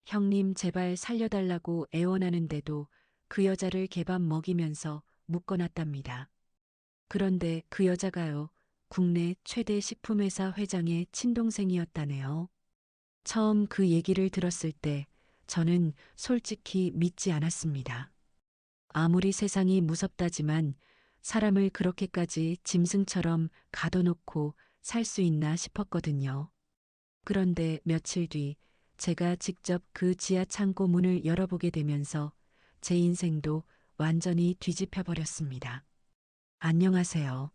형님 제발 살려달라고 애원하는데도 그 여자를 개밥 먹이면서 묶어놨답니다. 그런데 그 여자가요, 국내 최대 식품회사 회장의 친동생이었다네요. 처음 그 얘기를 들었을 때 저는 솔직히 믿지 않았습니다. 아무리 세상이 무섭다지만 사람을 그렇게까지 짐승처럼 가둬놓고 살 수 있나 싶었거든요. 그런데 며칠 뒤 제가 직접 그 지하 창고 문을 열어보게 되면서 제 인생도 완전히 뒤집혀 버렸습니다. 안녕하세요.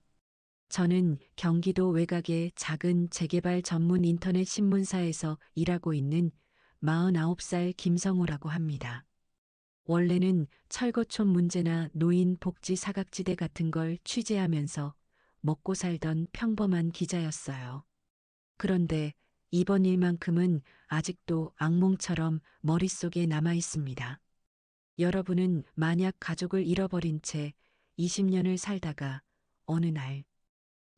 저는 경기도 외곽의 작은 재개발 전문 인터넷 신문사에서 일하고 있는 49살 김성호라고 합니다. 원래는 철거촌 문제나 노인 복지 사각지대 같은 걸 취재하면서 먹고 살던 평범한 기자였어요. 그런데 이번 일만큼은 아직도 악몽처럼 머릿속에 남아 있습니다. 여러분은 만약 가족을 잃어버린 채 20년을 살다가 어느 날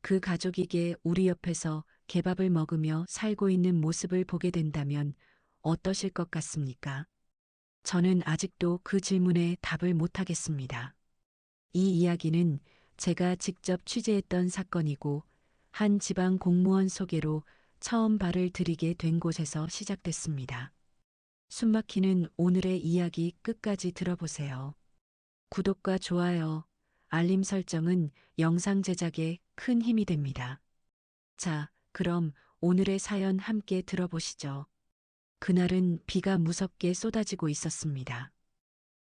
그 가족에게 우리 옆에서 개밥을 먹으며 살고 있는 모습을 보게 된다면 어떠실 것 같습니까? 저는 아직도 그 질문에 답을 못 하겠습니다. 이 이야기는 제가 직접 취재했던 사건이고 한 지방 공무원 소개로 처음 발을 들이게 된 곳에서 시작됐습니다. 숨막히는 오늘의 이야기 끝까지 들어보세요. 구독과 좋아요, 알림 설정은 영상 제작에 큰 힘이 됩니다. 자, 그럼 오늘의 사연 함께 들어보시죠. 그날은 비가 무섭게 쏟아지고 있었습니다.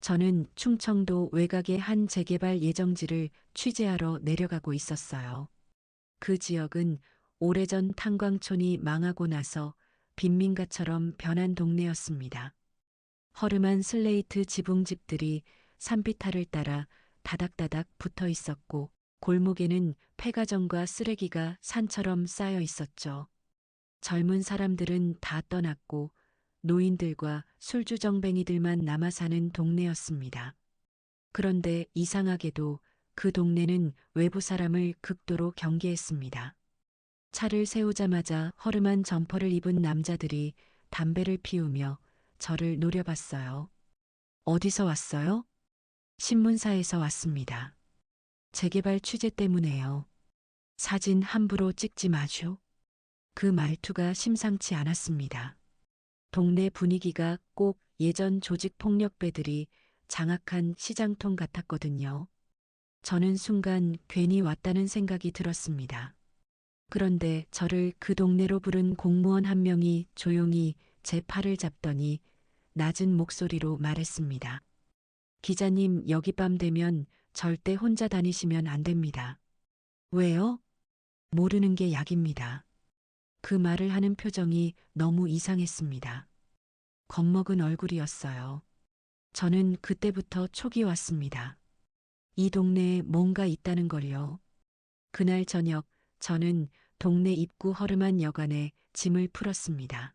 저는 충청도 외곽의 한 재개발 예정지를 취재하러 내려가고 있었어요. 그 지역은 오래전 탄광촌이 망하고 나서 빈민가처럼 변한 동네였습니다. 허름한 슬레이트 지붕집들이 산비탈을 따라 다닥다닥 붙어 있었고 골목에는 폐가정과 쓰레기가 산처럼 쌓여 있었죠. 젊은 사람들은 다 떠났고 노인들과 술주정뱅이들만 남아 사는 동네였습니다. 그런데 이상하게도 그 동네는 외부 사람을 극도로 경계했습니다. 차를 세우자마자 허름한 점퍼를 입은 남자들이 담배를 피우며 저를 노려봤어요. 어디서 왔어요? 신문사에서 왔습니다. 재개발 취재 때문에요. 사진 함부로 찍지 마쇼. 그 말투가 심상치 않았습니다. 동네 분위기가 꼭 예전 조직폭력배들이 장악한 시장통 같았거든요. 저는 순간 괜히 왔다는 생각이 들었습니다. 그런데 저를 그 동네로 부른 공무원 한 명이 조용히 제 팔을 잡더니 낮은 목소리로 말했습니다. 기자님, 여기 밤 되면 절대 혼자 다니시면 안 됩니다. 왜요? 모르는 게 약입니다. 그 말을 하는 표정이 너무 이상했습니다. 겁먹은 얼굴이었어요. 저는 그때부터 촉이 왔습니다. 이 동네에 뭔가 있다는 걸요. 그날 저녁 저는 동네 입구 허름한 여관에 짐을 풀었습니다.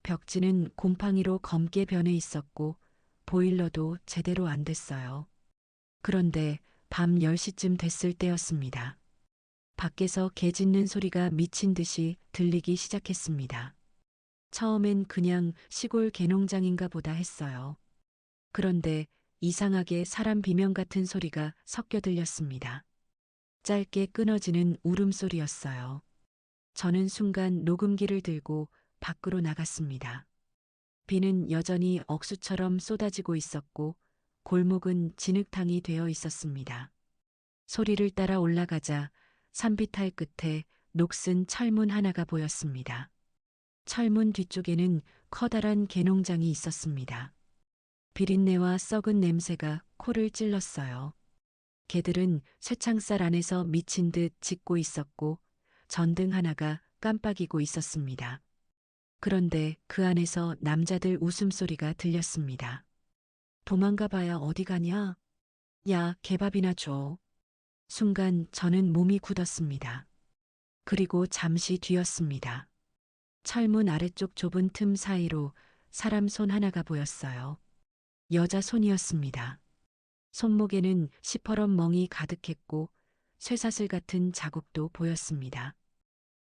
벽지는 곰팡이로 검게 변해 있었고 보일러도 제대로 안 됐어요. 그런데 밤 10시쯤 됐을 때였습니다. 밖에서 개 짖는 소리가 미친 듯이 들리기 시작했습니다. 처음엔 그냥 시골 개농장인가 보다 했어요. 그런데 이상하게 사람 비명 같은 소리가 섞여 들렸습니다. 짧게 끊어지는 울음소리였어요. 저는 순간 녹음기를 들고 밖으로 나갔습니다. 비는 여전히 억수처럼 쏟아지고 있었고 골목은 진흙탕이 되어 있었습니다. 소리를 따라 올라가자 산비탈 끝에 녹슨 철문 하나가 보였습니다. 철문 뒤쪽에는 커다란 개농장이 있었습니다. 비린내와 썩은 냄새가 코를 찔렀어요. 개들은 쇠창살 안에서 미친 듯 짖고 있었고 전등 하나가 깜빡이고 있었습니다. 그런데 그 안에서 남자들 웃음소리가 들렸습니다. 도망가 봐야 어디 가냐? 야, 개밥이나 줘. 순간 저는 몸이 굳었습니다. 그리고 잠시 뒤였습니다. 철문 아래쪽 좁은 틈 사이로 사람 손 하나가 보였어요. 여자 손이었습니다. 손목에는 시퍼런 멍이 가득했고 쇠사슬 같은 자국도 보였습니다.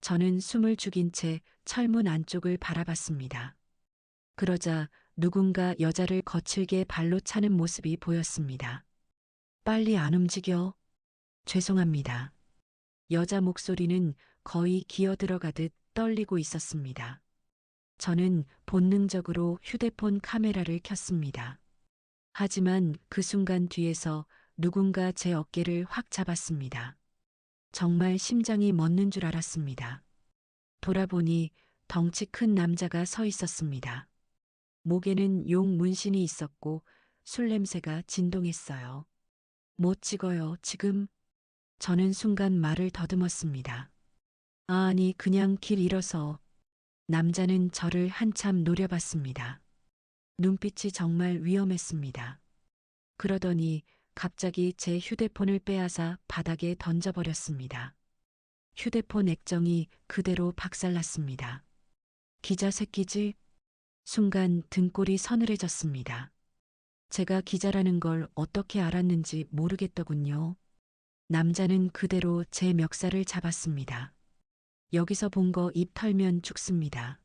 저는 숨을 죽인 채 철문 안쪽을 바라봤습니다. 그러자 누군가 여자를 거칠게 발로 차는 모습이 보였습니다. 빨리 안 움직여. 죄송합니다. 여자 목소리는 거의 기어 들어가듯 떨리고 있었습니다. 저는 본능적으로 휴대폰 카메라를 켰습니다. 하지만 그 순간 뒤에서 누군가 제 어깨를 확 잡았습니다. 정말 심장이 멎는 줄 알았습니다. 돌아보니 덩치 큰 남자가 서 있었습니다. 목에는 용 문신이 있었고 술 냄새가 진동했어요. 못 찍어요, 지금. 저는 순간 말을 더듬었습니다. 아니, 그냥 길 잃어서. 남자는 저를 한참 노려봤습니다. 눈빛이 정말 위험했습니다. 그러더니 갑자기 제 휴대폰을 빼앗아 바닥에 던져버렸습니다. 휴대폰 액정이 그대로 박살났습니다. 기자 새끼지? 순간 등골이 서늘해졌습니다. 제가 기자라는 걸 어떻게 알았는지 모르겠더군요. 남자는 그대로 제 멱살을 잡았습니다. 여기서 본 거 입 털면 죽습니다.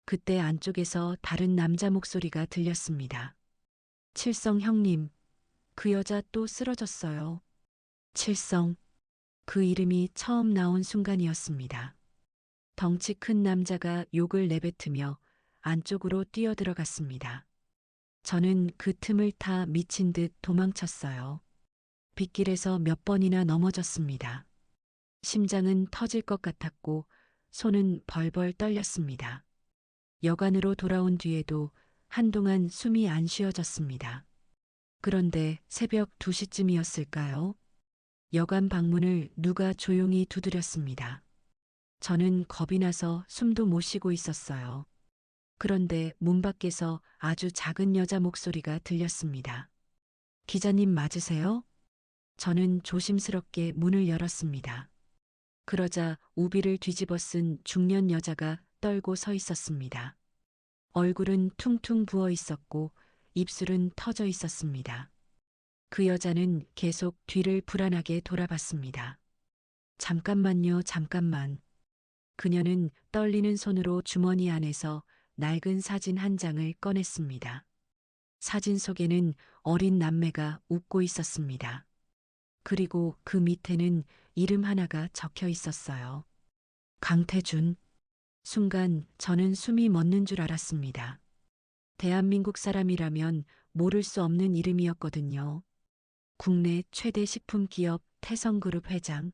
그때 안쪽에서 다른 남자 목소리가 들렸습니다. 칠성 형님, 그 여자 또 쓰러졌어요. 칠성, 그 이름이 처음 나온 순간이었습니다. 덩치 큰 남자가 욕을 내뱉으며 안쪽으로 뛰어들어갔습니다. 저는 그 틈을 타 미친 듯 도망쳤어요. 빗길에서 몇 번이나 넘어졌습니다. 심장은 터질 것 같았고 손은 벌벌 떨렸습니다. 여관으로 돌아온 뒤에도 한동안 숨이 안 쉬어졌습니다. 그런데 새벽 2시쯤이었을까요? 여관 방문을 누가 조용히 두드렸습니다. 저는 겁이 나서 숨도 못 쉬고 있었어요. 그런데 문 밖에서 아주 작은 여자 목소리가 들렸습니다. 기자님 맞으세요? 저는 조심스럽게 문을 열었습니다. 그러자 우비를 뒤집어 쓴 중년 여자가 떨고 서 있었습니다. 얼굴은 퉁퉁 부어 있었고 입술은 터져 있었습니다. 그 여자는 계속 뒤를 불안하게 돌아봤습니다. 잠깐만요, 잠깐만. 그녀는 떨리는 손으로 주머니 안에서 낡은 사진 한 장을 꺼냈습니다. 사진 속에는 어린 남매가 웃고 있었습니다. 그리고 그 밑에는 이름 하나가 적혀 있었어요. 강태준. 순간 저는 숨이 멎는 줄 알았습니다. 대한민국 사람이라면 모를 수 없는 이름이었거든요. 국내 최대 식품 기업 태성그룹 회장.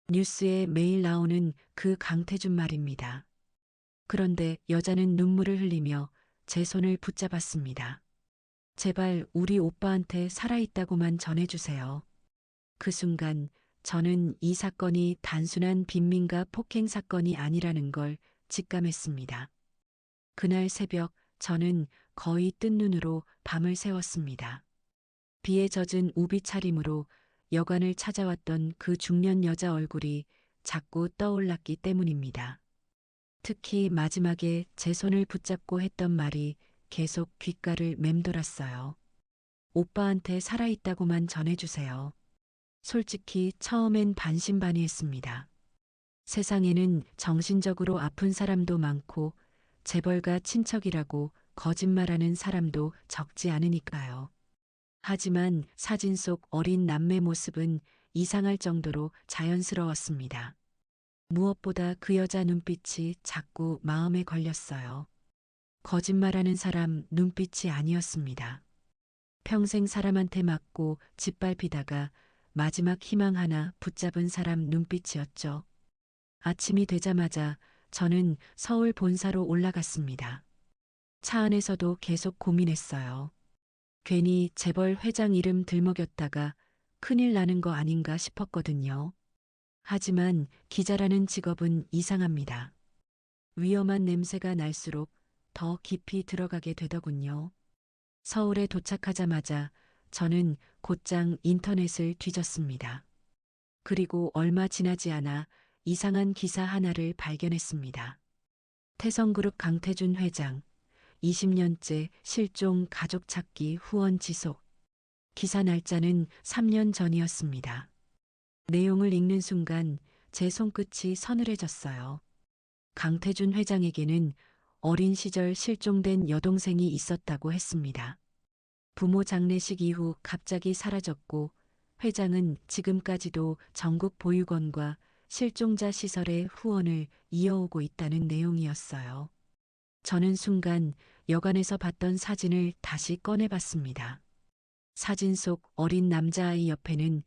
뉴스에 매일 나오는 그 강태준 말입니다. 그런데 여자는 눈물을 흘리며 제 손을 붙잡았습니다. 제발 우리 오빠한테 살아있다고만 전해주세요. 그 순간 저는 이 사건이 단순한 빈민가 폭행 사건이 아니라는 걸 직감했습니다. 그날 새벽 저는 거의 뜬 눈으로 밤을 새웠습니다. 비에 젖은 우비 차림으로 여관을 찾아왔던 그 중년 여자 얼굴이 자꾸 떠올랐기 때문입니다. 특히 마지막에 제 손을 붙잡고 했던 말이 계속 귓가를 맴돌았어요. 오빠한테 살아있다고만 전해주세요. 솔직히 처음엔 반신반의했습니다. 세상에는 정신적으로 아픈 사람도 많고 재벌가 친척이라고 거짓말하는 사람도 적지 않으니까요. 하지만 사진 속 어린 남매 모습은 이상할 정도로 자연스러웠습니다. 무엇보다 그 여자 눈빛이 자꾸 마음에 걸렸어요. 거짓말하는 사람 눈빛이 아니었습니다. 평생 사람한테 맞고 짓밟히다가 마지막 희망 하나 붙잡은 사람 눈빛이었죠. 아침이 되자마자 저는 서울 본사로 올라갔습니다. 차 안에서도 계속 고민했어요. 괜히 재벌 회장 이름 들먹였다가 큰일 나는 거 아닌가 싶었거든요. 하지만 기자라는 직업은 이상합니다. 위험한 냄새가 날수록 더 깊이 들어가게 되더군요. 서울에 도착하자마자 저는 곧장 인터넷을 뒤졌습니다. 그리고 얼마 지나지 않아 이상한 기사 하나를 발견했습니다. 태성그룹 강태준 회장, 20년째 실종 가족 찾기 후원 지속. 기사 날짜는 3년 전이었습니다. 내용을 읽는 순간 제 손끝이 서늘해졌어요. 강태준 회장에게는 어린 시절 실종된 여동생이 있었다고 했습니다. 부모 장례식 이후 갑자기 사라졌고 회장은 지금까지도 전국 보육원과 실종자 시설의 후원을 이어오고 있다는 내용이었어요. 저는 순간 여관에서 봤던 사진을 다시 꺼내봤습니다. 사진 속 어린 남자아이 옆에는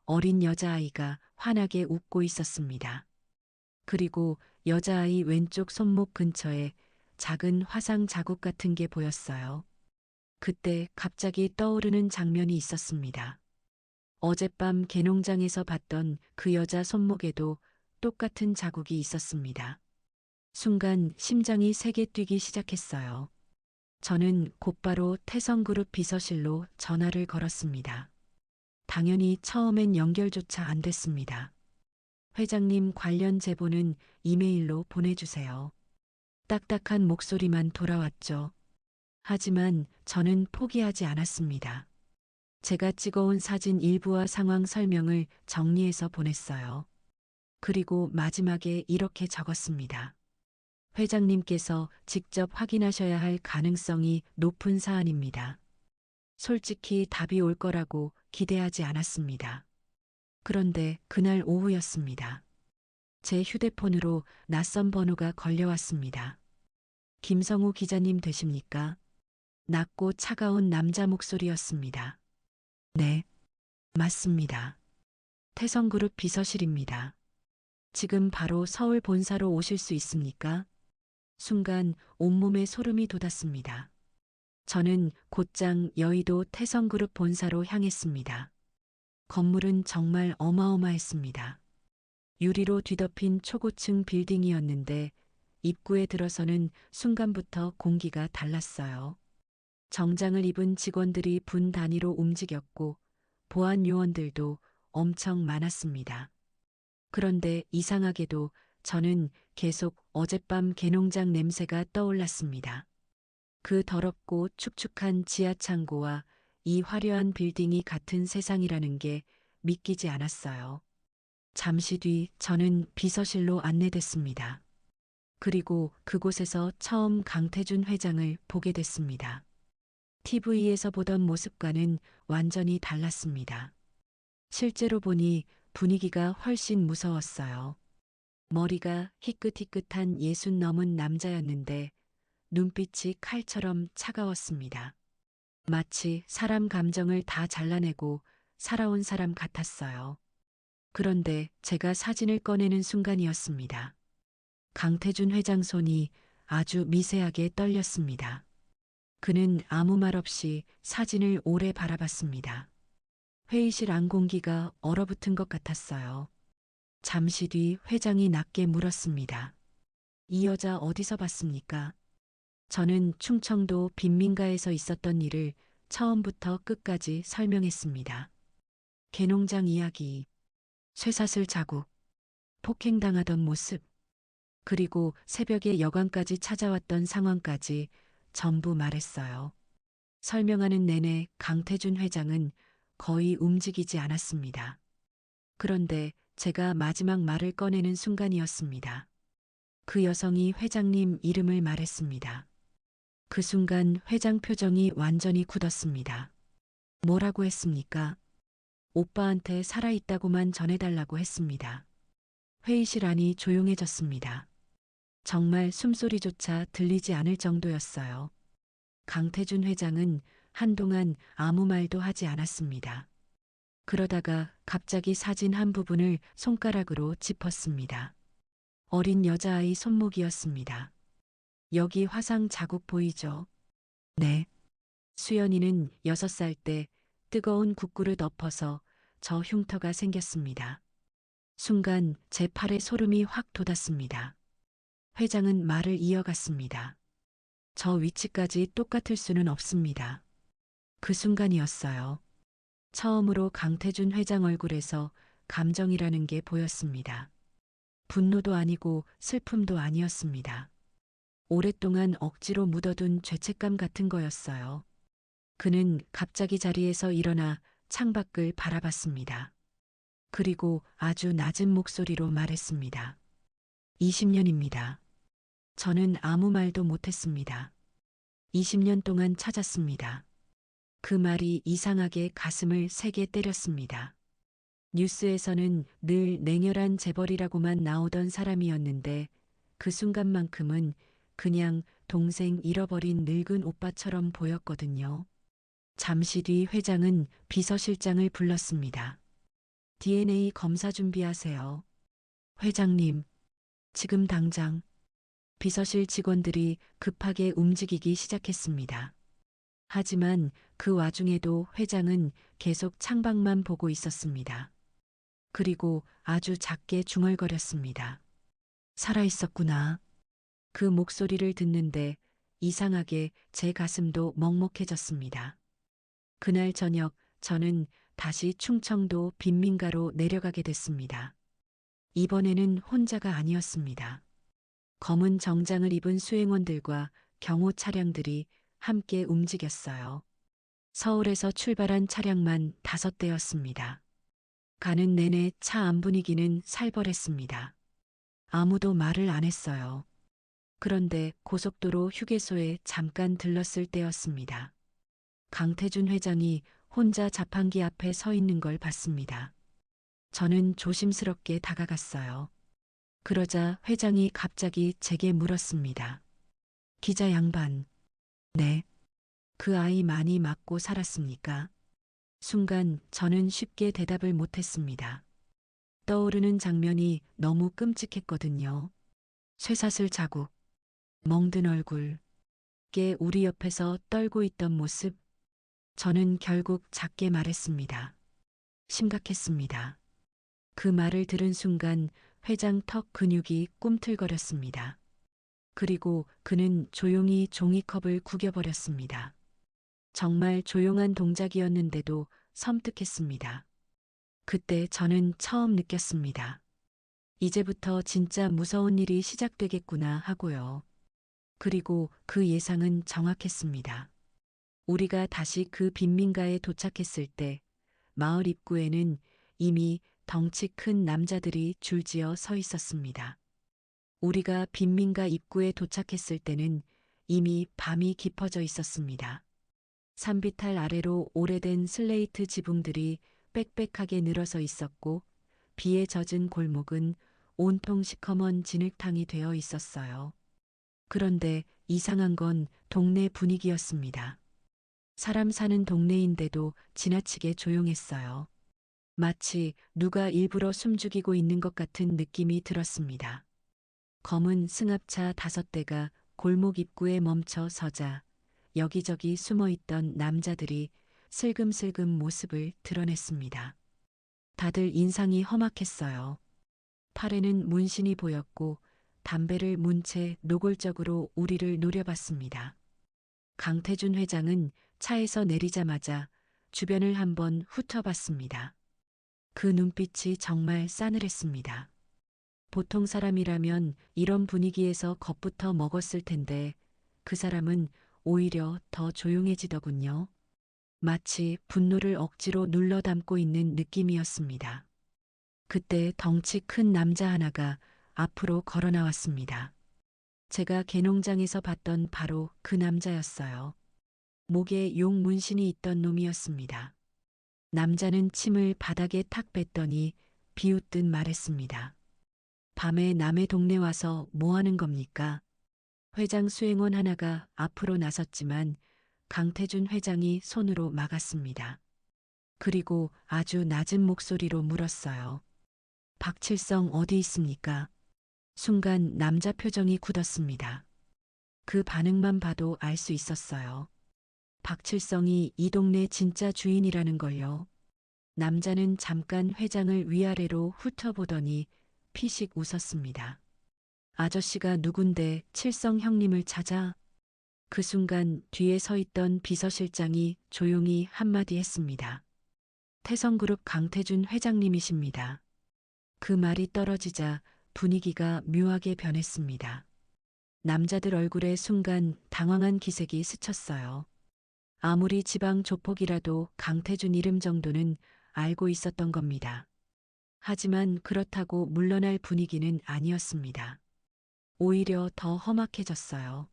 어린 여자아이가 환하게 웃고 있었습니다. 그리고 여자아이 왼쪽 손목 근처에 작은 화상 자국 같은 게 보였어요. 그때 갑자기 떠오르는 장면이 있었습니다. 어젯밤 개농장에서 봤던 그 여자 손목에도 똑같은 자국이 있었습니다. 순간 심장이 세게 뛰기 시작했어요. 저는 곧바로 태성그룹 비서실로 전화를 걸었습니다. 당연히 처음엔 연결조차 안 됐습니다. 회장님 관련 제보는 이메일로 보내주세요. 딱딱한 목소리만 돌아왔죠. 하지만 저는 포기하지 않았습니다. 제가 찍어온 사진 일부와 상황 설명을 정리해서 보냈어요. 그리고 마지막에 이렇게 적었습니다. 회장님께서 직접 확인하셔야 할 가능성이 높은 사안입니다. 솔직히 답이 올 거라고 기대하지 않았습니다. 그런데 그날 오후였습니다. 제 휴대폰으로 낯선 번호가 걸려왔습니다. 김성우 기자님 되십니까? 낮고 차가운 남자 목소리였습니다. 네, 맞습니다. 태성그룹 비서실입니다. 지금 바로 서울 본사로 오실 수 있습니까? 순간 온몸에 소름이 돋았습니다. 저는 곧장 여의도 태성그룹 본사로 향했습니다. 건물은 정말 어마어마했습니다. 유리로 뒤덮인 초고층 빌딩이었는데 입구에 들어서는 순간부터 공기가 달랐어요. 정장을 입은 직원들이 분 단위로 움직였고 보안 요원들도 엄청 많았습니다. 그런데 이상하게도 저는 계속 어젯밤 개농장 냄새가 떠올랐습니다. 그 더럽고 축축한 지하 창고와 이 화려한 빌딩이 같은 세상이라는 게 믿기지 않았어요. 잠시 뒤 저는 비서실로 안내됐습니다. 그리고 그곳에서 처음 강태준 회장을 보게 됐습니다. TV에서 보던 모습과는 완전히 달랐습니다. 실제로 보니 분위기가 훨씬 무서웠어요. 머리가 희끗희끗한 60 넘은 남자였는데 눈빛이 칼처럼 차가웠습니다. 마치 사람 감정을 다 잘라내고 살아온 사람 같았어요. 그런데 제가 사진을 꺼내는 순간이었습니다. 강태준 회장 손이 아주 미세하게 떨렸습니다. 그는 아무 말 없이 사진을 오래 바라봤습니다. 회의실 안 공기가 얼어붙은 것 같았어요. 잠시 뒤 회장이 낮게 물었습니다. 이 여자 어디서 봤습니까? 저는 충청도 빈민가에서 있었던 일을 처음부터 끝까지 설명했습니다. 개농장 이야기, 쇠사슬 자국, 폭행당하던 모습, 그리고 새벽에 여관까지 찾아왔던 상황까지 전부 말했어요. 설명하는 내내 강태준 회장은 거의 움직이지 않았습니다. 그런데 제가 마지막 말을 꺼내는 순간이었습니다. 그 여성이 회장님 이름을 말했습니다. 그 순간 회장 표정이 완전히 굳었습니다. 뭐라고 했습니까? 오빠한테 살아있다고만 전해달라고 했습니다. 회의실 안이 조용해졌습니다. 정말 숨소리조차 들리지 않을 정도였어요. 강태준 회장은 한동안 아무 말도 하지 않았습니다. 그러다가 갑자기 사진 한 부분을 손가락으로 짚었습니다. 어린 여자아이 손목이었습니다. 여기 화상 자국 보이죠? 네. 수연이는 6살 때 뜨거운 국구를 엎어서 저 흉터가 생겼습니다. 순간 제 팔에 소름이 확 돋았습니다. 회장은 말을 이어갔습니다. 저 위치까지 똑같을 수는 없습니다. 그 순간이었어요. 처음으로 강태준 회장 얼굴에서 감정이라는 게 보였습니다. 분노도 아니고 슬픔도 아니었습니다. 오랫동안 억지로 묻어둔 죄책감 같은 거였어요. 그는 갑자기 자리에서 일어나 창밖을 바라봤습니다. 그리고 아주 낮은 목소리로 말했습니다. 20년입니다. 저는 아무 말도 못했습니다. 20년 동안 찾았습니다. 그 말이 이상하게 가슴을 세게 때렸습니다. 뉴스에서는 늘 냉혈한 재벌이라고만 나오던 사람이었는데 그 순간만큼은 그냥 동생 잃어버린 늙은 오빠처럼 보였거든요. 잠시 뒤 회장은 비서실장을 불렀습니다. DNA 검사 준비하세요. 회장님, 지금 당장. 비서실 직원들이 급하게 움직이기 시작했습니다. 하지만 그 와중에도 회장은 계속 창밖만 보고 있었습니다. 그리고 아주 작게 중얼거렸습니다. 살아있었구나. 그 목소리를 듣는데 이상하게 제 가슴도 먹먹해졌습니다. 그날 저녁 저는 다시 충청도 빈민가로 내려가게 됐습니다. 이번에는 혼자가 아니었습니다. 검은 정장을 입은 수행원들과 경호 차량들이 함께 움직였어요. 서울에서 출발한 차량만 5대였습니다. 가는 내내 차 안 분위기는 살벌했습니다. 아무도 말을 안 했어요. 그런데 고속도로 휴게소에 잠깐 들렀을 때였습니다. 강태준 회장이 혼자 자판기 앞에 서 있는 걸 봤습니다. 저는 조심스럽게 다가갔어요. 그러자 회장이 갑자기 제게 물었습니다. 기자 양반. 네. 그 아이 많이 맞고 살았습니까? 순간 저는 쉽게 대답을 못했습니다. 떠오르는 장면이 너무 끔찍했거든요. 쇠사슬 자국, 멍든 얼굴, 깨 우리 옆에서 떨고 있던 모습. 저는 결국 작게 말했습니다. 심각했습니다. 그 말을 들은 순간 회장 턱 근육이 꿈틀거렸습니다. 그리고 그는 조용히 종이컵을 구겨버렸습니다. 정말 조용한 동작이었는데도 섬뜩했습니다. 그때 저는 처음 느꼈습니다. 이제부터 진짜 무서운 일이 시작되겠구나 하고요. 그리고 그 예상은 정확했습니다. 우리가 다시 그 빈민가에 도착했을 때 마을 입구에는 이미 덩치 큰 남자들이 줄지어 서 있었습니다. 우리가 빈민가 입구에 도착했을 때는 이미 밤이 깊어져 있었습니다. 산비탈 아래로 오래된 슬레이트 지붕들이 빽빽하게 늘어서 있었고 비에 젖은 골목은 온통 시커먼 진흙탕이 되어 있었어요. 그런데 이상한 건 동네 분위기였습니다. 사람 사는 동네인데도 지나치게 조용했어요. 마치 누가 일부러 숨죽이고 있는 것 같은 느낌이 들었습니다. 검은 승합차 5대가 골목 입구에 멈춰 서자 여기저기 숨어 있던 남자들이 슬금슬금 모습을 드러냈습니다. 다들 인상이 험악했어요. 팔에는 문신이 보였고 담배를 문 채 노골적으로 우리를 노려봤습니다. 강태준 회장은 차에서 내리자마자 주변을 한번 훑어봤습니다. 그 눈빛이 정말 싸늘했습니다. 보통 사람이라면 이런 분위기에서 겁부터 먹었을 텐데 그 사람은 오히려 더 조용해지더군요. 마치 분노를 억지로 눌러 담고 있는 느낌이었습니다. 그때 덩치 큰 남자 하나가 앞으로 걸어 나왔습니다. 제가 개농장에서 봤던 바로 그 남자였어요. 목에 용 문신이 있던 놈이었습니다. 남자는 침을 바닥에 탁 뱉더니 비웃듯 말했습니다. 밤에 남의 동네 와서 뭐 하는 겁니까? 회장 수행원 하나가 앞으로 나섰지만 강태준 회장이 손으로 막았습니다. 그리고 아주 낮은 목소리로 물었어요. 박칠성 어디 있습니까? 순간 남자 표정이 굳었습니다. 그 반응만 봐도 알 수 있었어요. 박칠성이 이 동네 진짜 주인이라는 걸요. 남자는 잠깐 회장을 위아래로 훑어보더니 피식 웃었습니다. 아저씨가 누군데 칠성 형님을 찾아? 그 순간 뒤에 서 있던 비서실장이 조용히 한마디 했습니다. 태성그룹 강태준 회장님이십니다. 그 말이 떨어지자 분위기가 묘하게 변했습니다. 남자들 얼굴에 순간 당황한 기색이 스쳤어요. 아무리 지방 조폭이라도 강태준 이름 정도는 알고 있었던 겁니다. 하지만 그렇다고 물러날 분위기는 아니었습니다. 오히려 더 험악해졌어요.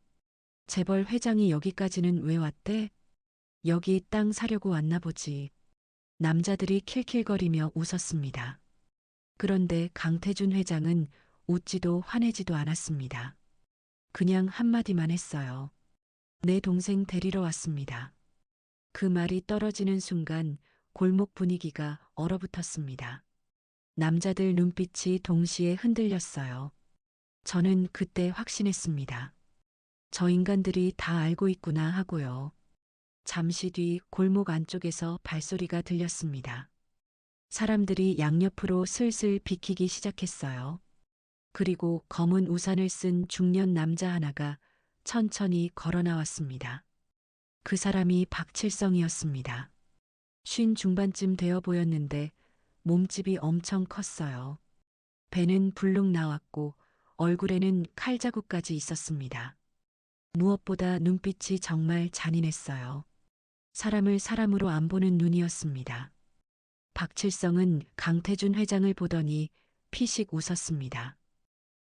재벌 회장이 여기까지는 왜 왔대? 여기 땅 사려고 왔나 보지. 남자들이 킬킬거리며 웃었습니다. 그런데 강태준 회장은 웃지도 화내지도 않았습니다. 그냥 한마디만 했어요. 내 동생 데리러 왔습니다. 그 말이 떨어지는 순간 골목 분위기가 얼어붙었습니다. 남자들 눈빛이 동시에 흔들렸어요. 저는 그때 확신했습니다. 저 인간들이 다 알고 있구나 하고요. 잠시 뒤 골목 안쪽에서 발소리가 들렸습니다. 사람들이 양옆으로 슬슬 비키기 시작했어요. 그리고 검은 우산을 쓴 중년 남자 하나가 천천히 걸어 나왔습니다. 그 사람이 박칠성이었습니다. 쉰 중반쯤 되어 보였는데 몸집이 엄청 컸어요. 배는 불룩 나왔고 얼굴에는 칼자국까지 있었습니다. 무엇보다 눈빛이 정말 잔인했어요. 사람을 사람으로 안 보는 눈이었습니다. 박칠성은 강태준 회장을 보더니 피식 웃었습니다.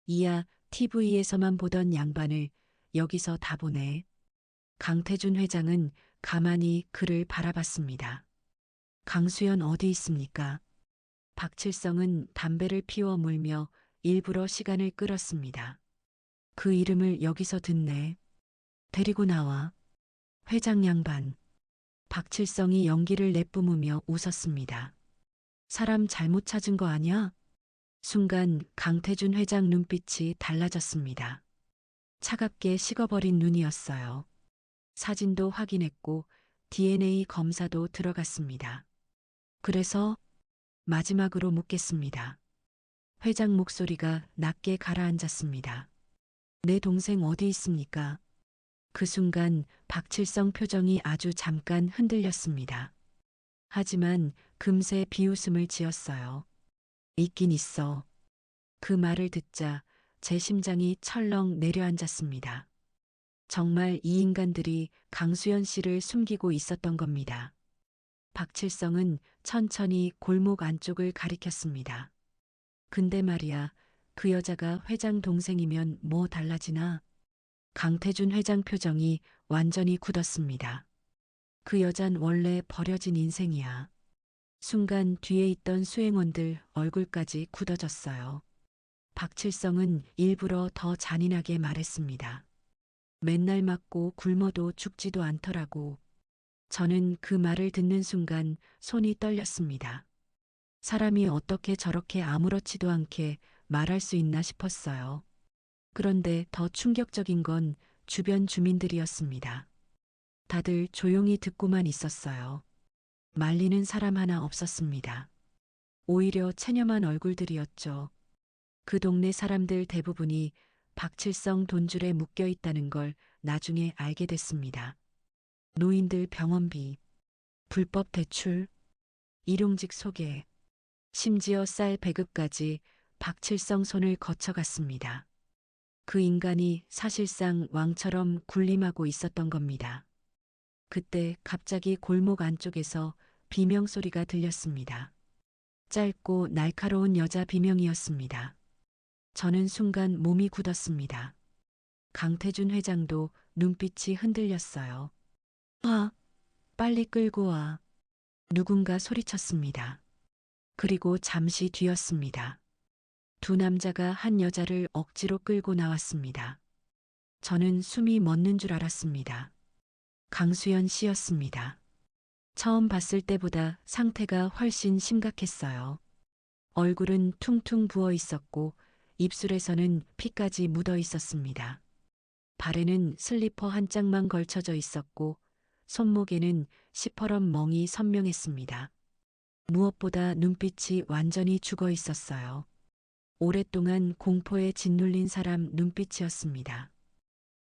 이야, TV에서만 보던 양반을 여기서 다 보네. 강태준 회장은 가만히 그를 바라봤습니다. 강수연 어디 있습니까? 박칠성은 담배를 피워 물며 일부러 시간을 끌었습니다. 그 이름을 여기서 듣네. 데리고 나와. 회장 양반. 박칠성이 연기를 내뿜으며 웃었습니다. 사람 잘못 찾은 거 아냐? 순간 강태준 회장 눈빛이 달라졌습니다. 차갑게 식어버린 눈이었어요. 사진도 확인했고 DNA 검사도 들어갔습니다. 그래서 마지막으로 묻겠습니다. 회장 목소리가 낮게 가라앉았습니다. 내 동생 어디 있습니까? 그 순간 박칠성 표정이 아주 잠깐 흔들렸습니다. 하지만 금세 비웃음을 지었어요. 있긴 있어. 그 말을 듣자 제 심장이 철렁 내려앉았습니다. 정말 이 인간들이 강수연 씨를 숨기고 있었던 겁니다. 박칠성은 천천히 골목 안쪽을 가리켰습니다. 근데 말이야, 그 여자가 회장 동생이면 뭐 달라지나? 강태준 회장 표정이 완전히 굳었습니다. 그 여잔 원래 버려진 인생이야. 순간 뒤에 있던 수행원들 얼굴까지 굳어졌어요. 박칠성은 일부러 더 잔인하게 말했습니다. 맨날 맞고 굶어도 죽지도 않더라고. 저는 그 말을 듣는 순간 손이 떨렸습니다. 사람이 어떻게 저렇게 아무렇지도 않게 말할 수 있나 싶었어요. 그런데 더 충격적인 건 주변 주민들이었습니다. 다들 조용히 듣고만 있었어요. 말리는 사람 하나 없었습니다. 오히려 체념한 얼굴들이었죠. 그 동네 사람들 대부분이 박칠성 돈줄에 묶여 있다는 걸 나중에 알게 됐습니다. 노인들 병원비, 불법 대출, 일용직 소개, 심지어 쌀 배급까지 박칠성 손을 거쳐갔습니다. 그 인간이 사실상 왕처럼 군림하고 있었던 겁니다. 그때 갑자기 골목 안쪽에서 비명 소리가 들렸습니다. 짧고 날카로운 여자 비명이었습니다. 저는 순간 몸이 굳었습니다. 강태준 회장도 눈빛이 흔들렸어요. 와, 빨리 끌고 와. 누군가 소리쳤습니다. 그리고 잠시 뒤였습니다. 두 남자가 한 여자를 억지로 끌고 나왔습니다. 저는 숨이 멎는 줄 알았습니다. 강수연 씨였습니다. 처음 봤을 때보다 상태가 훨씬 심각했어요. 얼굴은 퉁퉁 부어 있었고 입술에서는 피까지 묻어 있었습니다. 발에는 슬리퍼 한 짝만 걸쳐져 있었고 손목에는 시퍼런 멍이 선명했습니다. 무엇보다 눈빛이 완전히 죽어 있었어요. 오랫동안 공포에 짓눌린 사람 눈빛이었습니다.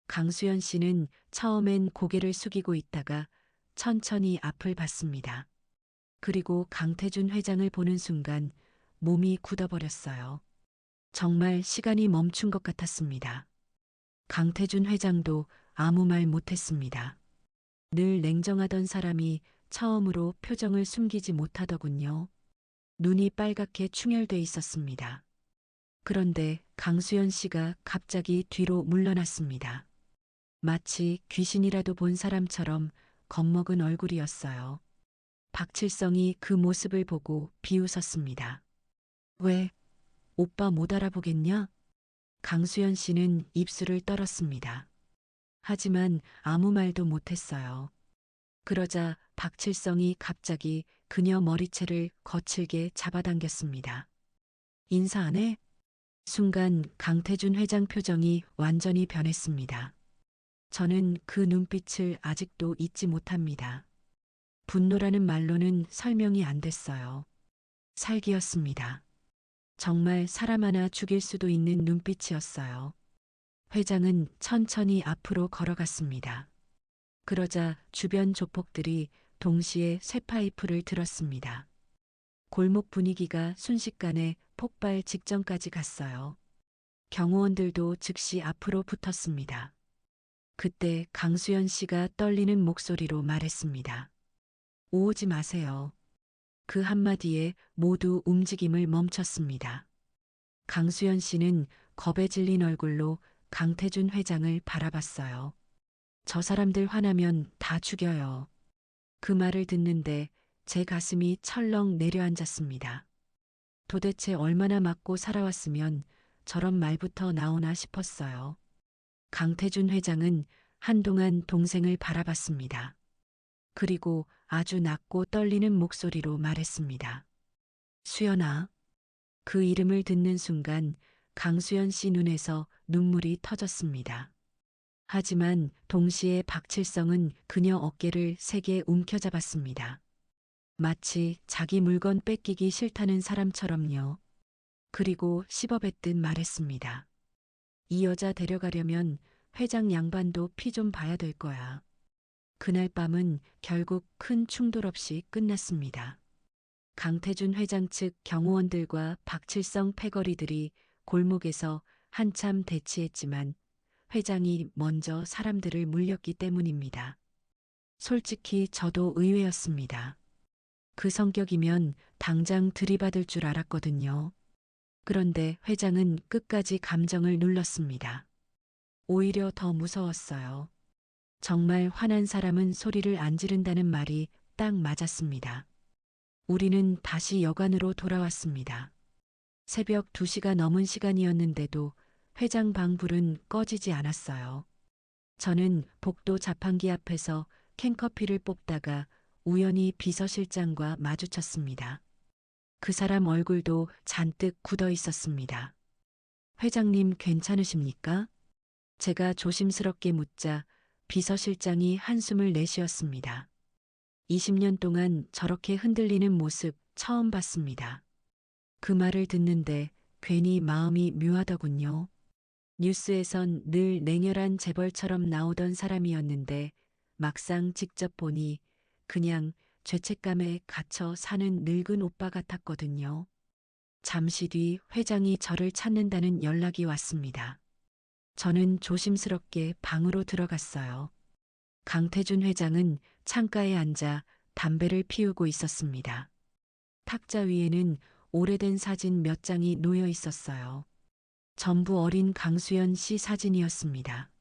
강수연 씨는 처음엔 고개를 숙이고 있다가 천천히 앞을 봤습니다. 그리고 강태준 회장을 보는 순간 몸이 굳어버렸어요. 정말 시간이 멈춘 것 같았습니다. 강태준 회장도 아무 말 못했습니다. 늘 냉정하던 사람이 처음으로 표정을 숨기지 못하더군요. 눈이 빨갛게 충혈돼 있었습니다. 그런데 강수연 씨가 갑자기 뒤로 물러났습니다. 마치 귀신이라도 본 사람처럼 겁먹은 얼굴이었어요. 박칠성이 그 모습을 보고 비웃었습니다. 왜, 오빠 못 알아보겠냐? 강수연 씨는 입술을 떨었습니다. 하지만 아무 말도 못했어요. 그러자 박칠성이 갑자기 그녀 머리채를 거칠게 잡아당겼습니다. 인사 안 해? 순간 강태준 회장 표정이 완전히 변했습니다. 저는 그 눈빛을 아직도 잊지 못합니다. 분노라는 말로는 설명이 안 됐어요. 살기였습니다. 정말 사람 하나 죽일 수도 있는 눈빛이었어요. 회장은 천천히 앞으로 걸어갔습니다. 그러자 주변 조폭들이 동시에 쇠파이프를 들었습니다. 골목 분위기가 순식간에 폭발 직전까지 갔어요. 경호원들도 즉시 앞으로 붙었습니다. 그때 강수연 씨가 떨리는 목소리로 말했습니다. 오지 마세요. 그 한마디에 모두 움직임을 멈췄습니다. 강수연 씨는 겁에 질린 얼굴로 강태준 회장을 바라봤어요. 저 사람들 화나면 다 죽여요. 그 말을 듣는데 제 가슴이 철렁 내려앉았습니다. 도대체 얼마나 맞고 살아왔으면 저런 말부터 나오나 싶었어요. 강태준 회장은 한동안 동생을 바라봤습니다. 그리고 아주 낮고 떨리는 목소리로 말했습니다. 수연아. 그 이름을 듣는 순간 강수연 씨 눈에서 눈물이 터졌습니다. 하지만 동시에 박칠성은 그녀 어깨를 세게 움켜잡았습니다. 마치 자기 물건 뺏기기 싫다는 사람처럼요. 그리고 씹어뱉듯 말했습니다. 이 여자 데려가려면 회장 양반도 피 좀 봐야 될 거야. 그날 밤은 결국 큰 충돌 없이 끝났습니다. 강태준 회장 측 경호원들과 박칠성 패거리들이 골목에서 한참 대치했지만 회장이 먼저 사람들을 물렸기 때문입니다. 솔직히 저도 의외였습니다. 그 성격이면 당장 들이받을 줄 알았거든요. 그런데 회장은 끝까지 감정을 눌렀습니다. 오히려 더 무서웠어요. 정말 화난 사람은 소리를 안 지른다는 말이 딱 맞았습니다. 우리는 다시 여관으로 돌아왔습니다. 새벽 2시가 넘은 시간이었는데도 회장 방 불은 꺼지지 않았어요. 저는 복도 자판기 앞에서 캔커피를 뽑다가 우연히 비서실장과 마주쳤습니다. 그 사람 얼굴도 잔뜩 굳어 있었습니다. 회장님 괜찮으십니까? 제가 조심스럽게 묻자 비서실장이 한숨을 내쉬었습니다. 20년 동안 저렇게 흔들리는 모습 처음 봤습니다. 그 말을 듣는데 괜히 마음이 묘하더군요. 뉴스에선 늘 냉혈한 재벌처럼 나오던 사람이었는데 막상 직접 보니 그냥 죄책감에 갇혀 사는 늙은 오빠 같았거든요. 잠시 뒤 회장이 저를 찾는다는 연락이 왔습니다. 저는 조심스럽게 방으로 들어갔어요. 강태준 회장은 창가에 앉아 담배를 피우고 있었습니다. 탁자 위에는 오래된 사진 몇 장이 놓여 있었어요. 전부 어린 강수연 씨 사진이었습니다.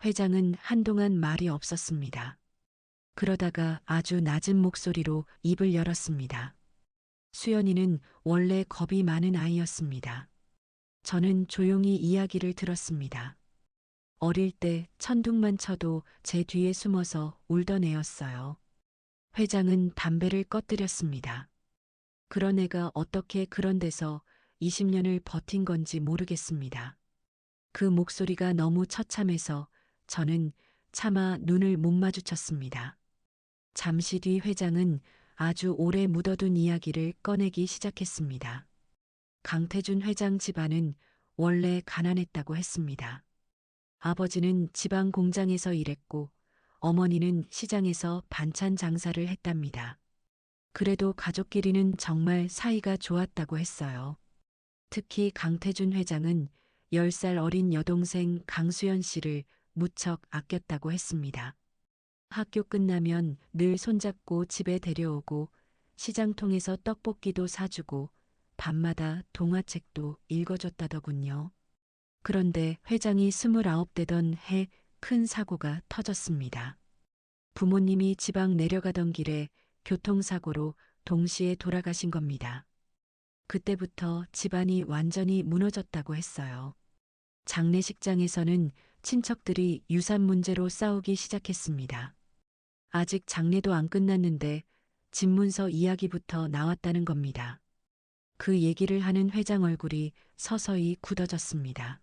회장은 한동안 말이 없었습니다. 그러다가 아주 낮은 목소리로 입을 열었습니다. 수연이는 원래 겁이 많은 아이였습니다. 저는 조용히 이야기를 들었습니다. 어릴 때 천둥만 쳐도 제 뒤에 숨어서 울던 애였어요. 회장은 담배를 꺼뜨렸습니다. 그런 애가 어떻게 그런 데서 20년을 버틴 건지 모르겠습니다. 그 목소리가 너무 처참해서 저는 차마 눈을 못 마주쳤습니다. 잠시 뒤 회장은 아주 오래 묻어둔 이야기를 꺼내기 시작했습니다. 강태준 회장 집안은 원래 가난했다고 했습니다. 아버지는 지방 공장에서 일했고 어머니는 시장에서 반찬 장사를 했답니다. 그래도 가족끼리는 정말 사이가 좋았다고 했어요. 특히 강태준 회장은 10살 어린 여동생 강수연 씨를 무척 아꼈다고 했습니다. 학교 끝나면 늘 손잡고 집에 데려오고 시장통에서 떡볶이도 사주고 밤마다 동화책도 읽어줬다더군요. 그런데 회장이 29 되던 해 큰 사고가 터졌습니다. 부모님이 지방 내려가던 길에 교통사고로 동시에 돌아가신 겁니다. 그때부터 집안이 완전히 무너졌다고 했어요. 장례식장에서는 친척들이 유산 문제로 싸우기 시작했습니다. 아직 장례도 안 끝났는데 집문서 이야기부터 나왔다는 겁니다. 그 얘기를 하는 회장 얼굴이 서서히 굳어졌습니다.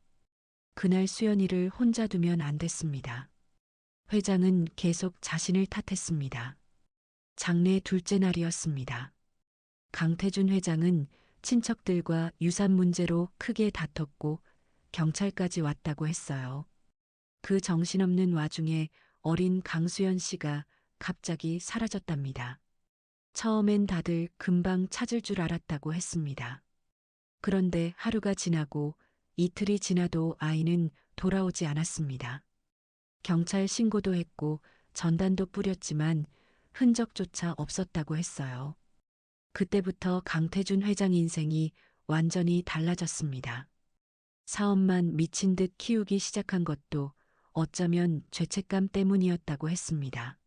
그날 수연이를 혼자 두면 안 됐습니다. 회장은 계속 자신을 탓했습니다. 장례 둘째 날이었습니다. 강태준 회장은 친척들과 유산 문제로 크게 다퉜고 경찰까지 왔다고 했어요. 그 정신없는 와중에 어린 강수연 씨가 갑자기 사라졌답니다. 처음엔 다들 금방 찾을 줄 알았다고 했습니다. 그런데 하루가 지나고 이틀이 지나도 아이는 돌아오지 않았습니다. 경찰 신고도 했고 전단도 뿌렸지만 흔적조차 없었다고 했어요. 그때부터 강태준 회장 인생이 완전히 달라졌습니다. 사업만 미친 듯 키우기 시작한 것도 어쩌면 죄책감 때문이었다고 했습니다.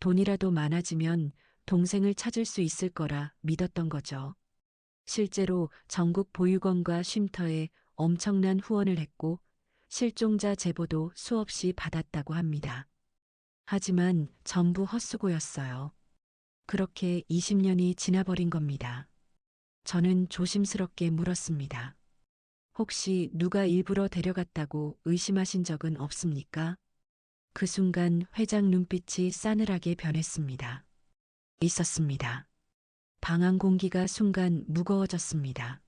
돈이라도 많아지면 동생을 찾을 수 있을 거라 믿었던 거죠. 실제로 전국 보육원과 쉼터에 엄청난 후원을 했고 실종자 제보도 수없이 받았다고 합니다. 하지만 전부 헛수고였어요. 그렇게 20년이 지나버린 겁니다. 저는 조심스럽게 물었습니다. 혹시 누가 일부러 데려갔다고 의심하신 적은 없습니까? 그 순간 회장 눈빛이 싸늘하게 변했습니다. 있었습니다. 방 안 공기가 순간 무거워졌습니다.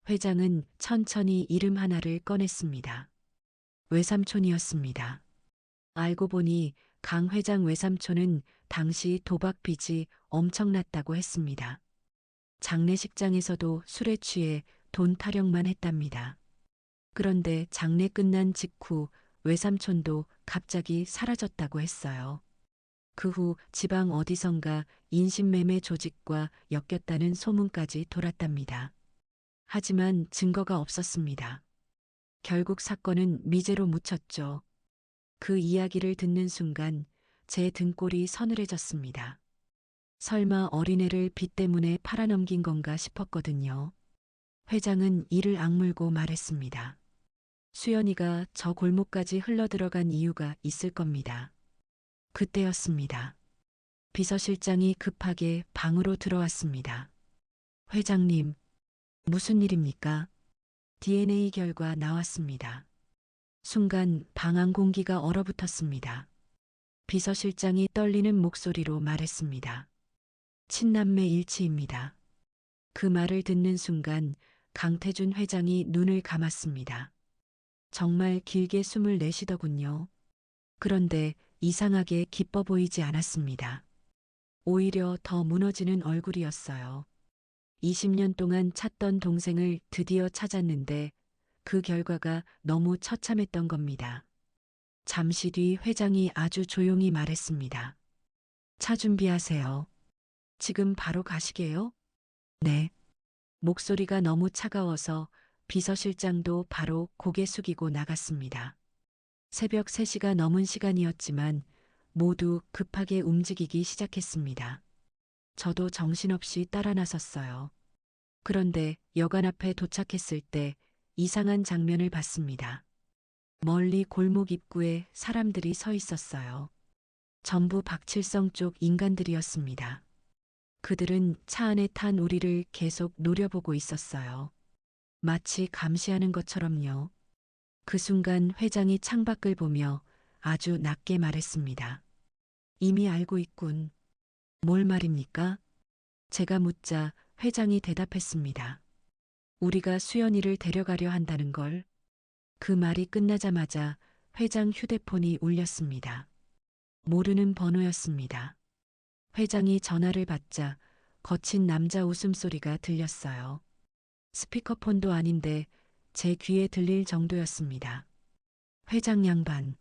회장은 천천히 이름 하나를 꺼냈습니다. 외삼촌이었습니다. 알고 보니 강 회장 외삼촌은 당시 도박 빚이 엄청났다고 했습니다. 장례식장에서도 술에 취해 돈 타령만 했답니다. 그런데 장례 끝난 직후 외삼촌도 갑자기 사라졌다고 했어요. 그 후 지방 어디선가 인신매매 조직과 엮였다는 소문까지 돌았답니다. 하지만 증거가 없었습니다. 결국 사건은 미제로 묻혔죠. 그 이야기를 듣는 순간 제 등골이 서늘해졌습니다. 설마 어린애를 빚 때문에 팔아넘긴 건가 싶었거든요. 회장은 이를 악물고 말했습니다. 수연이가 저 골목까지 흘러들어간 이유가 있을 겁니다. 그때였습니다. 비서실장이 급하게 방으로 들어왔습니다. 회장님, 무슨 일입니까? DNA 결과 나왔습니다. 순간 방 안 공기가 얼어붙었습니다. 비서실장이 떨리는 목소리로 말했습니다. 친남매 일치입니다. 그 말을 듣는 순간 강태준 회장이 눈을 감았습니다. 정말 길게 숨을 내쉬더군요. 그런데 이상하게 기뻐 보이지 않았습니다. 오히려 더 무너지는 얼굴이었어요. 20년 동안 찾던 동생을 드디어 찾았는데 그 결과가 너무 처참했던 겁니다. 잠시 뒤 회장이 아주 조용히 말했습니다. 차 준비하세요. 지금 바로 가시게요? 네. 목소리가 너무 차가워서 비서실장도 바로 고개 숙이고 나갔습니다. 새벽 3시가 넘은 시간이었지만 모두 급하게 움직이기 시작했습니다. 저도 정신없이 따라 나섰어요. 그런데 여관 앞에 도착했을 때 이상한 장면을 봤습니다. 멀리 골목 입구에 사람들이 서 있었어요. 전부 박칠성 쪽 인간들이었습니다. 그들은 차 안에 탄 우리를 계속 노려보고 있었어요. 마치 감시하는 것처럼요. 그 순간 회장이 창밖을 보며 아주 낮게 말했습니다. 이미 알고 있군. 뭘 말입니까? 제가 묻자 회장이 대답했습니다. 우리가 수연이를 데려가려 한다는 걸. 그 말이 끝나자마자 회장 휴대폰이 울렸습니다. 모르는 번호였습니다. 회장이 전화를 받자 거친 남자 웃음소리가 들렸어요. 스피커폰도 아닌데 제 귀에 들릴 정도였습니다. 회장 양반,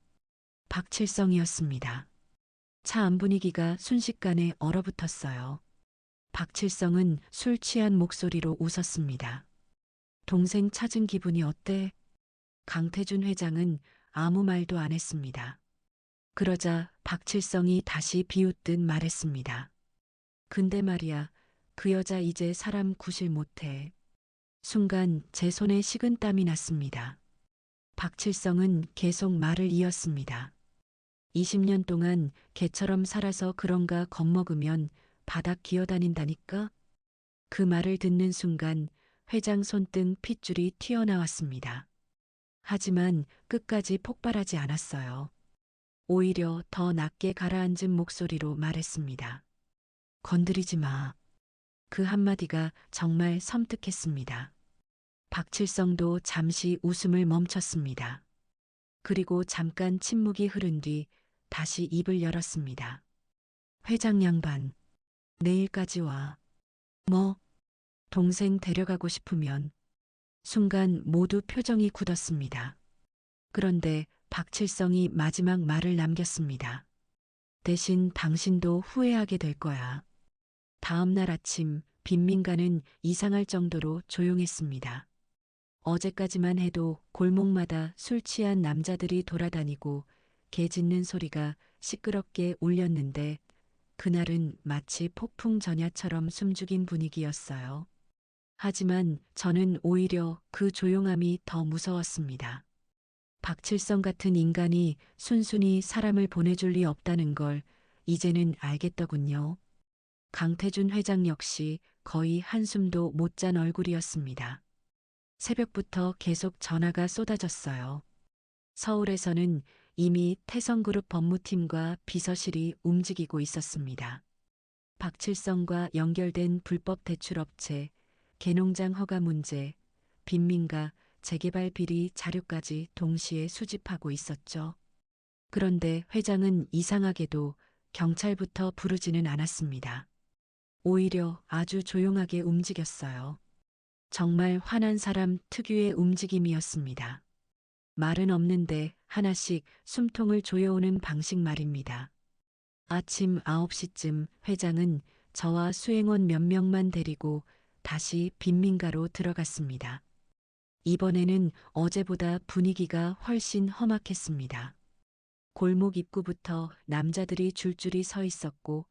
박칠성이었습니다. 차 안 분위기가 순식간에 얼어붙었어요. 박칠성은 술 취한 목소리로 웃었습니다. 동생 찾은 기분이 어때? 강태준 회장은 아무 말도 안 했습니다. 그러자 박칠성이 다시 비웃듯 말했습니다. 근데 말이야, 그 여자 이제 사람 구실 못해. 순간 제 손에 식은땀이 났습니다. 박칠성은 계속 말을 이었습니다. 20년 동안 개처럼 살아서 그런가 겁먹으면 바닥 기어다닌다니까? 그 말을 듣는 순간 회장 손등 핏줄이 튀어나왔습니다. 하지만 끝까지 폭발하지 않았어요. 오히려 더 낮게 가라앉은 목소리로 말했습니다. 건드리지 마. 그 한마디가 정말 섬뜩했습니다. 박칠성도 잠시 웃음을 멈췄습니다. 그리고 잠깐 침묵이 흐른 뒤 다시 입을 열었습니다. 회장 양반, 내일까지 와. 뭐, 동생 데려가고 싶으면. 순간 모두 표정이 굳었습니다. 그런데 박칠성이 마지막 말을 남겼습니다. 대신 당신도 후회하게 될 거야. 다음 날 아침 빈민가는 이상할 정도로 조용했습니다. 어제까지만 해도 골목마다 술 취한 남자들이 돌아다니고 개 짖는 소리가 시끄럽게 울렸는데 그날은 마치 폭풍 전야처럼 숨죽인 분위기였어요. 하지만 저는 오히려 그 조용함이 더 무서웠습니다. 박칠성 같은 인간이 순순히 사람을 보내줄 리 없다는 걸 이제는 알겠더군요. 강태준 회장 역시 거의 한숨도 못 잔 얼굴이었습니다. 새벽부터 계속 전화가 쏟아졌어요. 서울에서는 이미 태성그룹 법무팀과 비서실이 움직이고 있었습니다. 박칠성과 연결된 불법 대출업체, 개농장 허가 문제, 빈민가, 재개발 비리 자료까지 동시에 수집하고 있었죠. 그런데 회장은 이상하게도 경찰부터 부르지는 않았습니다. 오히려 아주 조용하게 움직였어요. 정말 화난 사람 특유의 움직임이었습니다. 말은 없는데 하나씩 숨통을 조여오는 방식 말입니다. 아침 9시쯤 회장은 저와 수행원 몇 명만 데리고 다시 빈민가로 들어갔습니다. 이번에는 어제보다 분위기가 훨씬 험악했습니다. 골목 입구부터 남자들이 줄줄이 서 있었고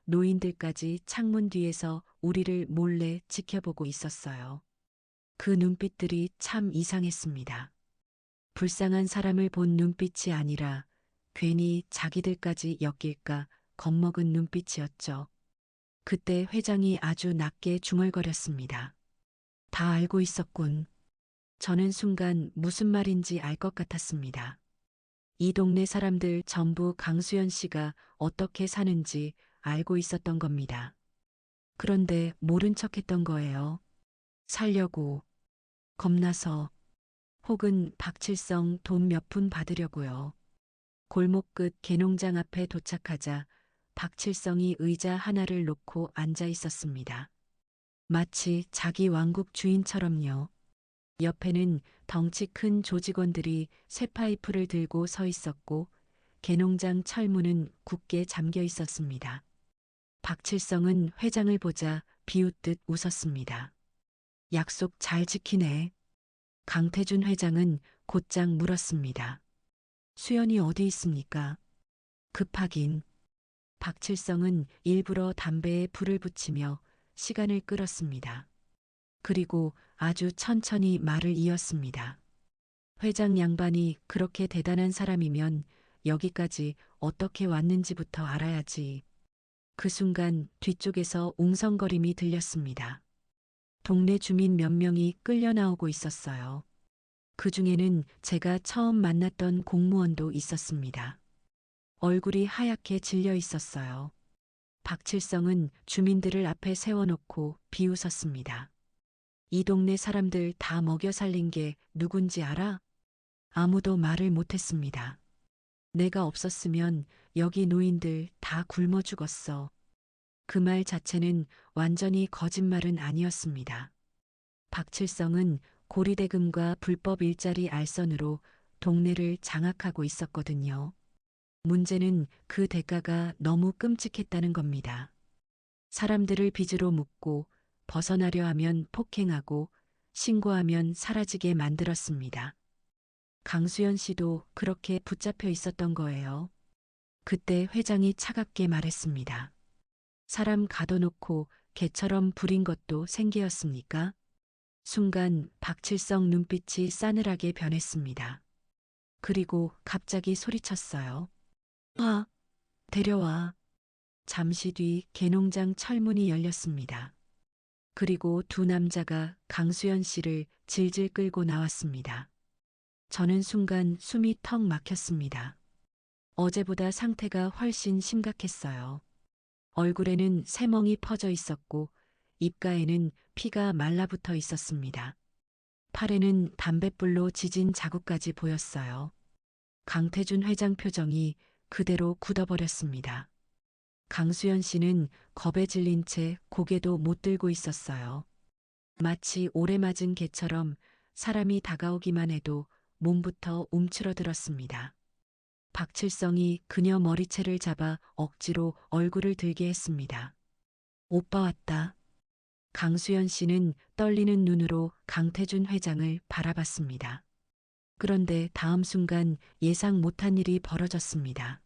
노인들까지 창문 뒤에서 우리를 몰래 지켜보고 있었어요. 그 눈빛들이 참 이상했습니다. 불쌍한 사람을 본 눈빛이 아니라 괜히 자기들까지 엮일까 겁먹은 눈빛이었죠. 그때 회장이 아주 낮게 중얼거렸습니다. 다 알고 있었군. 저는 순간 무슨 말인지 알 것 같았습니다. 이 동네 사람들 전부 강수연 씨가 어떻게 사는지 알고 있었던 겁니다. 그런데 모른 척 했던 거예요. 살려고, 겁나서, 혹은 박칠성 돈 몇 푼 받으려고요. 골목 끝 개농장 앞에 도착하자 박칠성이 의자 하나를 놓고 앉아 있었습니다. 마치 자기 왕국 주인처럼요. 옆에는 덩치 큰 조직원들이 쇠파이프를 들고 서 있었고 개농장 철문은 굳게 잠겨 있었습니다. 박칠성은 회장을 보자 비웃듯 웃었습니다. 약속 잘 지키네. 강태준 회장은 곧장 물었습니다. 수연이 어디 있습니까? 급하긴. 박칠성은 일부러 담배에 불을 붙이며 시간을 끌었습니다. 그리고 아주 천천히 말을 이었습니다. 회장 양반이 그렇게 대단한 사람이면 여기까지 어떻게 왔는지부터 알아야지. 그 순간 뒤쪽에서 웅성거림이 들렸습니다. 동네 주민 몇 명이 끌려 나오고 있었어요. 그 중에는 제가 처음 만났던 공무원도 있었습니다. 얼굴이 하얗게 질려 있었어요. 박칠성은 주민들을 앞에 세워놓고 비웃었습니다. 이 동네 사람들 다 먹여 살린 게 누군지 알아? 아무도 말을 못했습니다. 내가 없었으면 여기 노인들 다 굶어 죽었어. 그 말 자체는 완전히 거짓말은 아니었습니다. 박칠성은 고리대금과 불법 일자리 알선으로 동네를 장악하고 있었거든요. 문제는 그 대가가 너무 끔찍했다는 겁니다. 사람들을 빚으로 묶고 벗어나려 하면 폭행하고 신고하면 사라지게 만들었습니다. 강수연 씨도 그렇게 붙잡혀 있었던 거예요. 그때 회장이 차갑게 말했습니다. 사람 가둬놓고 개처럼 부린 것도 생계였습니까? 순간 박칠성 눈빛이 싸늘하게 변했습니다. 그리고 갑자기 소리쳤어요. 와, 데려와. 잠시 뒤 개농장 철문이 열렸습니다. 그리고 두 남자가 강수연 씨를 질질 끌고 나왔습니다. 저는 순간 숨이 턱 막혔습니다. 어제보다 상태가 훨씬 심각했어요. 얼굴에는 새멍이 퍼져 있었고 입가에는 피가 말라붙어 있었습니다. 팔에는 담뱃불로 지진 자국까지 보였어요. 강태준 회장 표정이 그대로 굳어버렸습니다. 강수연 씨는 겁에 질린 채 고개도 못 들고 있었어요. 마치 오래 맞은 개처럼 사람이 다가오기만 해도 몸부터 움츠러들었습니다. 박칠성이 그녀 머리채를 잡아 억지로 얼굴을 들게 했습니다. 오빠 왔다. 강수연 씨는 떨리는 눈으로 강태준 회장을 바라봤습니다. 그런데 다음 순간 예상 못한 일이 벌어졌습니다.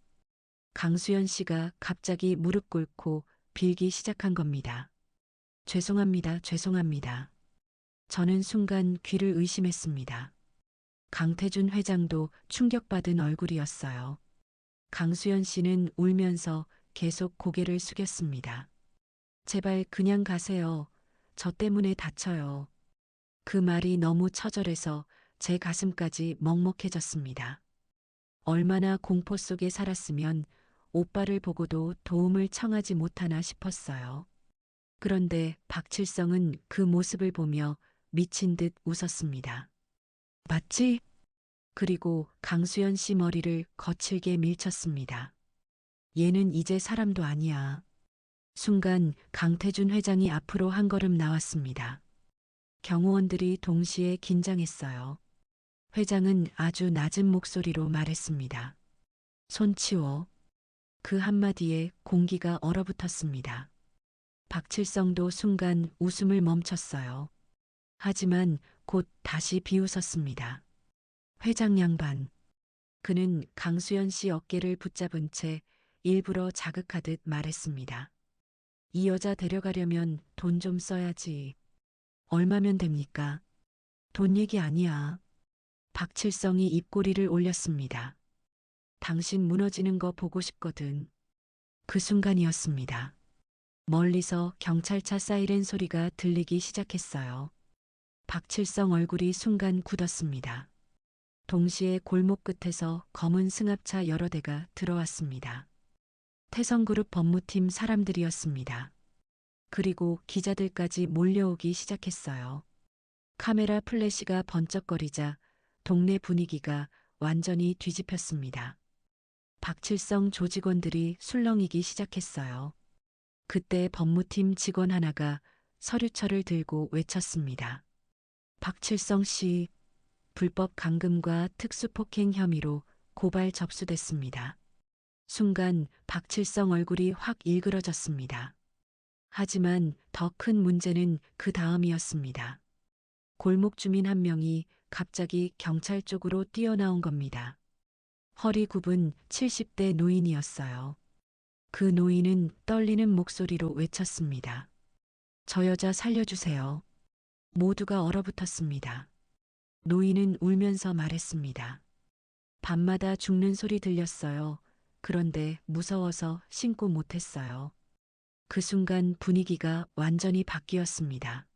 강수연 씨가 갑자기 무릎 꿇고 빌기 시작한 겁니다. 죄송합니다, 죄송합니다. 저는 순간 귀를 의심했습니다. 강태준 회장도 충격받은 얼굴이었어요. 강수연 씨는 울면서 계속 고개를 숙였습니다. 제발 그냥 가세요. 저 때문에 다쳐요. 그 말이 너무 처절해서 제 가슴까지 먹먹해졌습니다. 얼마나 공포 속에 살았으면 오빠를 보고도 도움을 청하지 못하나 싶었어요. 그런데 박칠성은 그 모습을 보며 미친 듯 웃었습니다. 맞지? 그리고 강수연 씨 머리를 거칠게 밀쳤습니다. 얘는 이제 사람도 아니야. 순간 강태준 회장이 앞으로 한 걸음 나왔습니다. 경호원들이 동시에 긴장했어요. 회장은 아주 낮은 목소리로 말했습니다. 손 치워. 그 한마디에 공기가 얼어붙었습니다. 박칠성도 순간 웃음을 멈췄어요. 하지만 곧 다시 비웃었습니다. 회장 양반. 그는 강수연 씨 어깨를 붙잡은 채 일부러 자극하듯 말했습니다. 이 여자 데려가려면 돈 좀 써야지. 얼마면 됩니까? 돈 얘기 아니야. 박칠성이 입꼬리를 올렸습니다. 당신 무너지는 거 보고 싶거든. 그 순간이었습니다. 멀리서 경찰차 사이렌 소리가 들리기 시작했어요. 박칠성 얼굴이 순간 굳었습니다. 동시에 골목 끝에서 검은 승합차 여러 대가 들어왔습니다. 태성그룹 법무팀 사람들이었습니다. 그리고 기자들까지 몰려오기 시작했어요. 카메라 플래시가 번쩍거리자 동네 분위기가 완전히 뒤집혔습니다. 박칠성 조직원들이 술렁이기 시작했어요. 그때 법무팀 직원 하나가 서류철을 들고 외쳤습니다. 박칠성 씨, 불법 감금과 특수폭행 혐의로 고발 접수됐습니다. 순간 박칠성 얼굴이 확 일그러졌습니다. 하지만 더 큰 문제는 그 다음이었습니다. 골목 주민 한 명이 갑자기 경찰 쪽으로 뛰어나온 겁니다. 허리 굽은 70대 노인이었어요. 그 노인은 떨리는 목소리로 외쳤습니다. 저 여자 살려주세요. 모두가 얼어붙었습니다. 노인은 울면서 말했습니다. 밤마다 죽는 소리 들렸어요. 그런데 무서워서 신고 못했어요. 그 순간 분위기가 완전히 바뀌었습니다.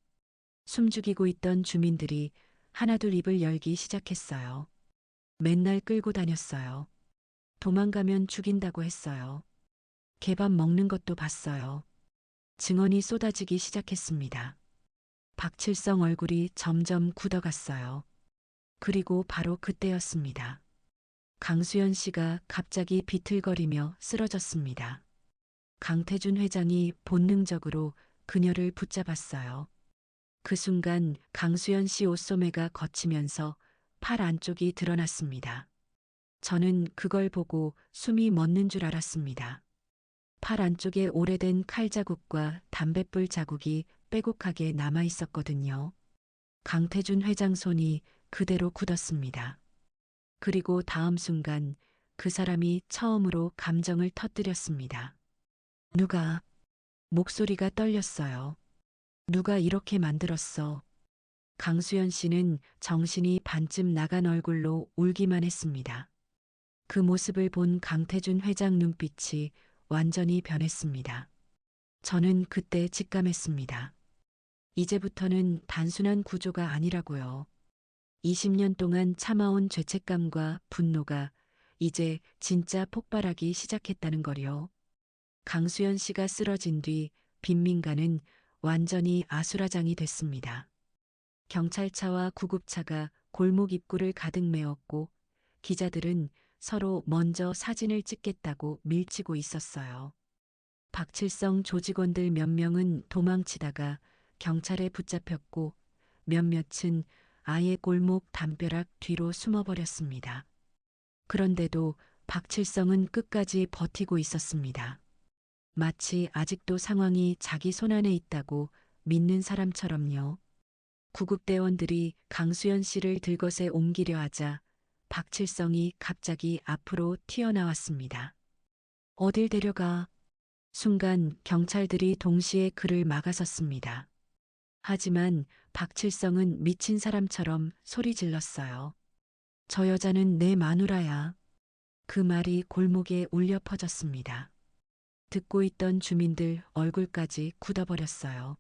숨죽이고 있던 주민들이 하나둘 입을 열기 시작했어요. 맨날 끌고 다녔어요. 도망가면 죽인다고 했어요. 개밥 먹는 것도 봤어요. 증언이 쏟아지기 시작했습니다. 박칠성 얼굴이 점점 굳어갔어요. 그리고 바로 그때였습니다. 강수연 씨가 갑자기 비틀거리며 쓰러졌습니다. 강태준 회장이 본능적으로 그녀를 붙잡았어요. 그 순간 강수연 씨 옷소매가 걷히면서 팔 안쪽이 드러났습니다. 저는 그걸 보고 숨이 멎는 줄 알았습니다. 팔 안쪽에 오래된 칼 자국과 담뱃불 자국이 빼곡하게 남아 있었거든요. 강태준 회장 손이 그대로 굳었습니다. 그리고 다음 순간 그 사람이 처음으로 감정을 터뜨렸습니다. 누가? 목소리가 떨렸어요. 누가 이렇게 만들었어? 강수연 씨는 정신이 반쯤 나간 얼굴로 울기만 했습니다. 그 모습을 본 강태준 회장 눈빛이 완전히 변했습니다. 저는 그때 직감했습니다. 이제부터는 단순한 구조가 아니라고요. 20년 동안 참아온 죄책감과 분노가 이제 진짜 폭발하기 시작했다는 거요. 강수연 씨가 쓰러진 뒤 빈민가는 완전히 아수라장이 됐습니다. 경찰차와 구급차가 골목 입구를 가득 메웠고 기자들은 서로 먼저 사진을 찍겠다고 밀치고 있었어요. 박칠성 조직원들 몇 명은 도망치다가 경찰에 붙잡혔고 몇몇은 아예 골목 담벼락 뒤로 숨어버렸습니다. 그런데도 박칠성은 끝까지 버티고 있었습니다. 마치 아직도 상황이 자기 손안에 있다고 믿는 사람처럼요. 구급대원들이 강수연 씨를 들것에 옮기려 하자 박칠성이 갑자기 앞으로 튀어나왔습니다. 어딜 데려가? 순간 경찰들이 동시에 그를 막아섰습니다. 하지만 박칠성은 미친 사람처럼 소리 질렀어요. 저 여자는 내 마누라야. 그 말이 골목에 울려 퍼졌습니다. 듣고 있던 주민들 얼굴까지 굳어버렸어요.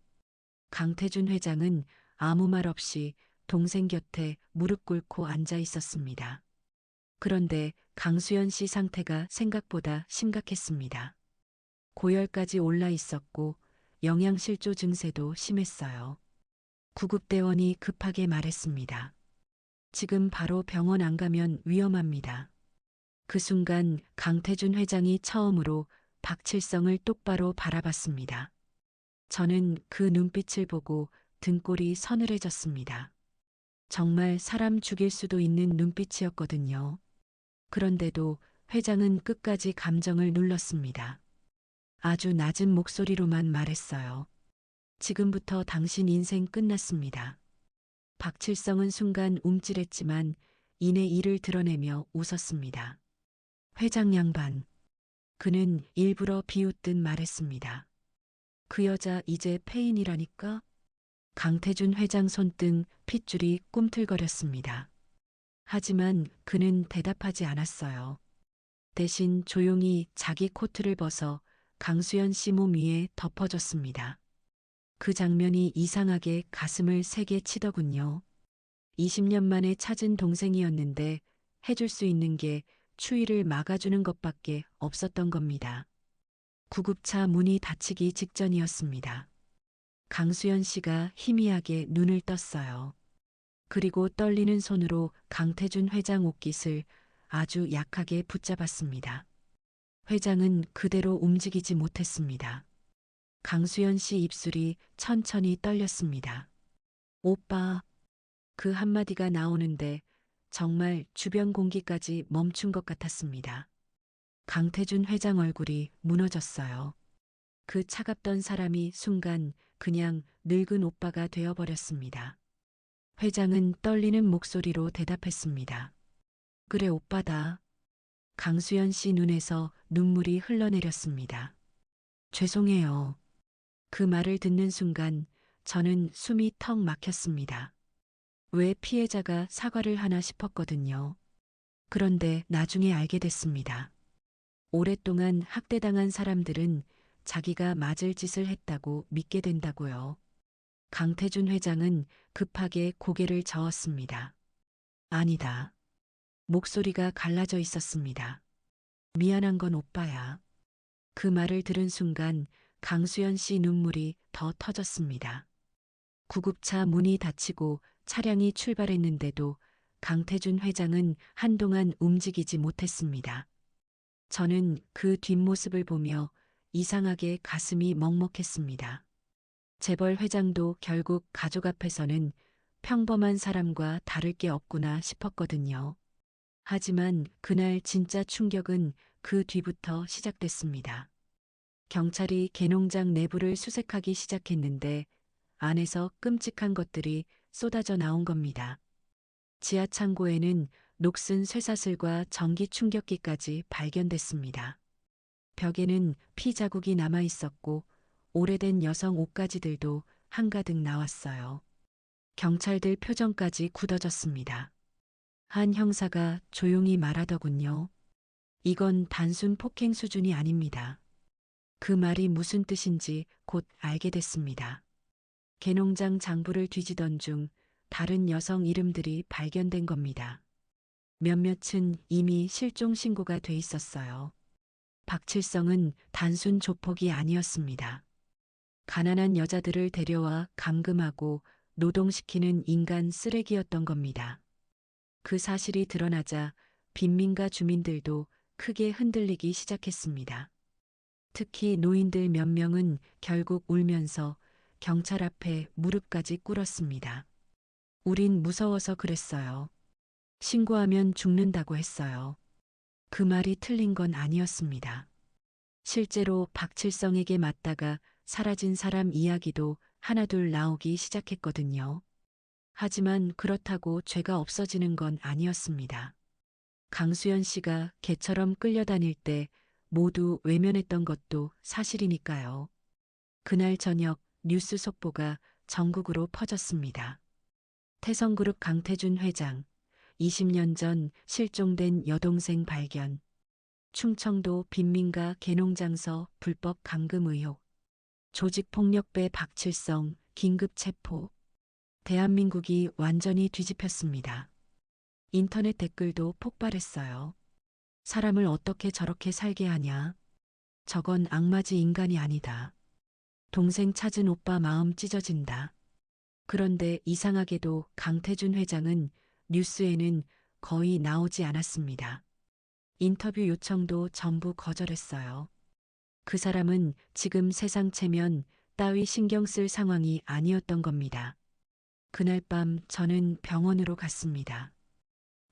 강태준 회장은 아무 말 없이 동생 곁에 무릎 꿇고 앉아 있었습니다. 그런데 강수연 씨 상태가 생각보다 심각했습니다. 고열까지 올라 있었고 영양실조 증세도 심했어요. 구급대원이 급하게 말했습니다. 지금 바로 병원 안 가면 위험합니다. 그 순간 강태준 회장이 처음으로 박칠성을 똑바로 바라봤습니다. 저는 그 눈빛을 보고 등골이 서늘해졌습니다. 정말 사람 죽일 수도 있는 눈빛이었거든요. 그런데도 회장은 끝까지 감정을 눌렀습니다. 아주 낮은 목소리로만 말했어요. 지금부터 당신 인생 끝났습니다. 박칠성은 순간 움찔했지만 이내 이를 드러내며 웃었습니다. 회장 양반. 그는 일부러 비웃듯 말했습니다. 그 여자 이제 폐인이라니까? 강태준 회장 손등 핏줄이 꿈틀거렸습니다. 하지만 그는 대답하지 않았어요. 대신 조용히 자기 코트를 벗어 강수연 씨 몸 위에 덮어줬습니다. 그 장면이 이상하게 가슴을 세게 치더군요. 20년 만에 찾은 동생이었는데 해줄 수 있는 게 추위를 막아주는 것밖에 없었던 겁니다. 구급차 문이 닫히기 직전이었습니다. 강수연 씨가 희미하게 눈을 떴어요. 그리고 떨리는 손으로 강태준 회장 옷깃을 아주 약하게 붙잡았습니다. 회장은 그대로 움직이지 못했습니다. 강수연 씨 입술이 천천히 떨렸습니다. 오빠, 그 한마디가 나오는데 정말 주변 공기까지 멈춘 것 같았습니다. 강태준 회장 얼굴이 무너졌어요. 그 차갑던 사람이 순간 그냥 늙은 오빠가 되어버렸습니다. 회장은 떨리는 목소리로 대답했습니다. 그래 오빠다. 강수연 씨 눈에서 눈물이 흘러내렸습니다. 죄송해요. 그 말을 듣는 순간 저는 숨이 턱 막혔습니다. 왜 피해자가 사과를 하나 싶었거든요. 그런데 나중에 알게 됐습니다. 오랫동안 학대당한 사람들은 자기가 맞을 짓을 했다고 믿게 된다고요. 강태준 회장은 급하게 고개를 저었습니다. 아니다. 목소리가 갈라져 있었습니다. 미안한 건 오빠야. 그 말을 들은 순간 강수연 씨 눈물이 더 터졌습니다. 구급차 문이 닫히고 차량이 출발했는데도 강태준 회장은 한동안 움직이지 못했습니다. 저는 그 뒷모습을 보며 이상하게 가슴이 먹먹했습니다. 재벌 회장도 결국 가족 앞에서는 평범한 사람과 다를 게 없구나 싶었거든요. 하지만 그날 진짜 충격은 그 뒤부터 시작됐습니다. 경찰이 개농장 내부를 수색하기 시작했는데 안에서 끔찍한 것들이 쏟아져 나온 겁니다. 지하 창고에는 녹슨 쇠사슬과 전기 충격기까지 발견됐습니다. 벽에는 피 자국이 남아 있었고 오래된 여성 옷가지들도 한가득 나왔어요. 경찰들 표정까지 굳어졌습니다. 한 형사가 조용히 말하더군요. 이건 단순 폭행 수준이 아닙니다. 그 말이 무슨 뜻인지 곧 알게 됐습니다. 개농장 장부를 뒤지던 중 다른 여성 이름들이 발견된 겁니다. 몇몇은 이미 실종 신고가 돼 있었어요. 박칠성은 단순 조폭이 아니었습니다. 가난한 여자들을 데려와 감금하고 노동시키는 인간 쓰레기였던 겁니다. 그 사실이 드러나자 빈민가 주민들도 크게 흔들리기 시작했습니다. 특히 노인들 몇 명은 결국 울면서 경찰 앞에 무릎까지 꿇었습니다. 우린 무서워서 그랬어요. 신고하면 죽는다고 했어요. 그 말이 틀린 건 아니었습니다. 실제로 박칠성에게 맞다가 사라진 사람 이야기도 하나둘 나오기 시작했거든요. 하지만 그렇다고 죄가 없어지는 건 아니었습니다. 강수연 씨가 개처럼 끌려다닐 때 모두 외면했던 것도 사실이니까요. 그날 저녁 뉴스 속보가 전국으로 퍼졌습니다. 태성그룹 강태준 회장, 20년 전 실종된 여동생 발견, 충청도 빈민가 개농장서 불법 감금 의혹, 조직폭력배 박칠성 긴급 체포, 대한민국이 완전히 뒤집혔습니다. 인터넷 댓글도 폭발했어요. 사람을 어떻게 저렇게 살게 하냐? 저건 악마지 인간이 아니다. 동생 찾은 오빠 마음 찢어진다. 그런데 이상하게도 강태준 회장은 뉴스에는 거의 나오지 않았습니다. 인터뷰 요청도 전부 거절했어요. 그 사람은 지금 세상 체면 따위 신경 쓸 상황이 아니었던 겁니다. 그날 밤 저는 병원으로 갔습니다.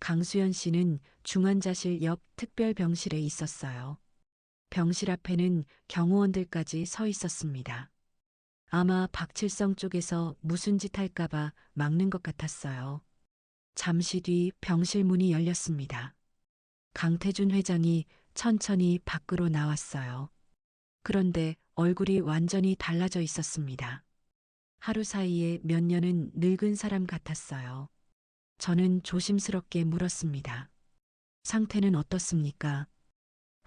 강수연 씨는 중환자실 옆 특별병실에 있었어요. 병실 앞에는 경호원들까지 서 있었습니다. 아마 박칠성 쪽에서 무슨 짓 할까봐 막는 것 같았어요. 잠시 뒤 병실 문이 열렸습니다. 강태준 회장이 천천히 밖으로 나왔어요. 그런데 얼굴이 완전히 달라져 있었습니다. 하루 사이에 몇 년은 늙은 사람 같았어요. 저는 조심스럽게 물었습니다. 상태는 어떻습니까?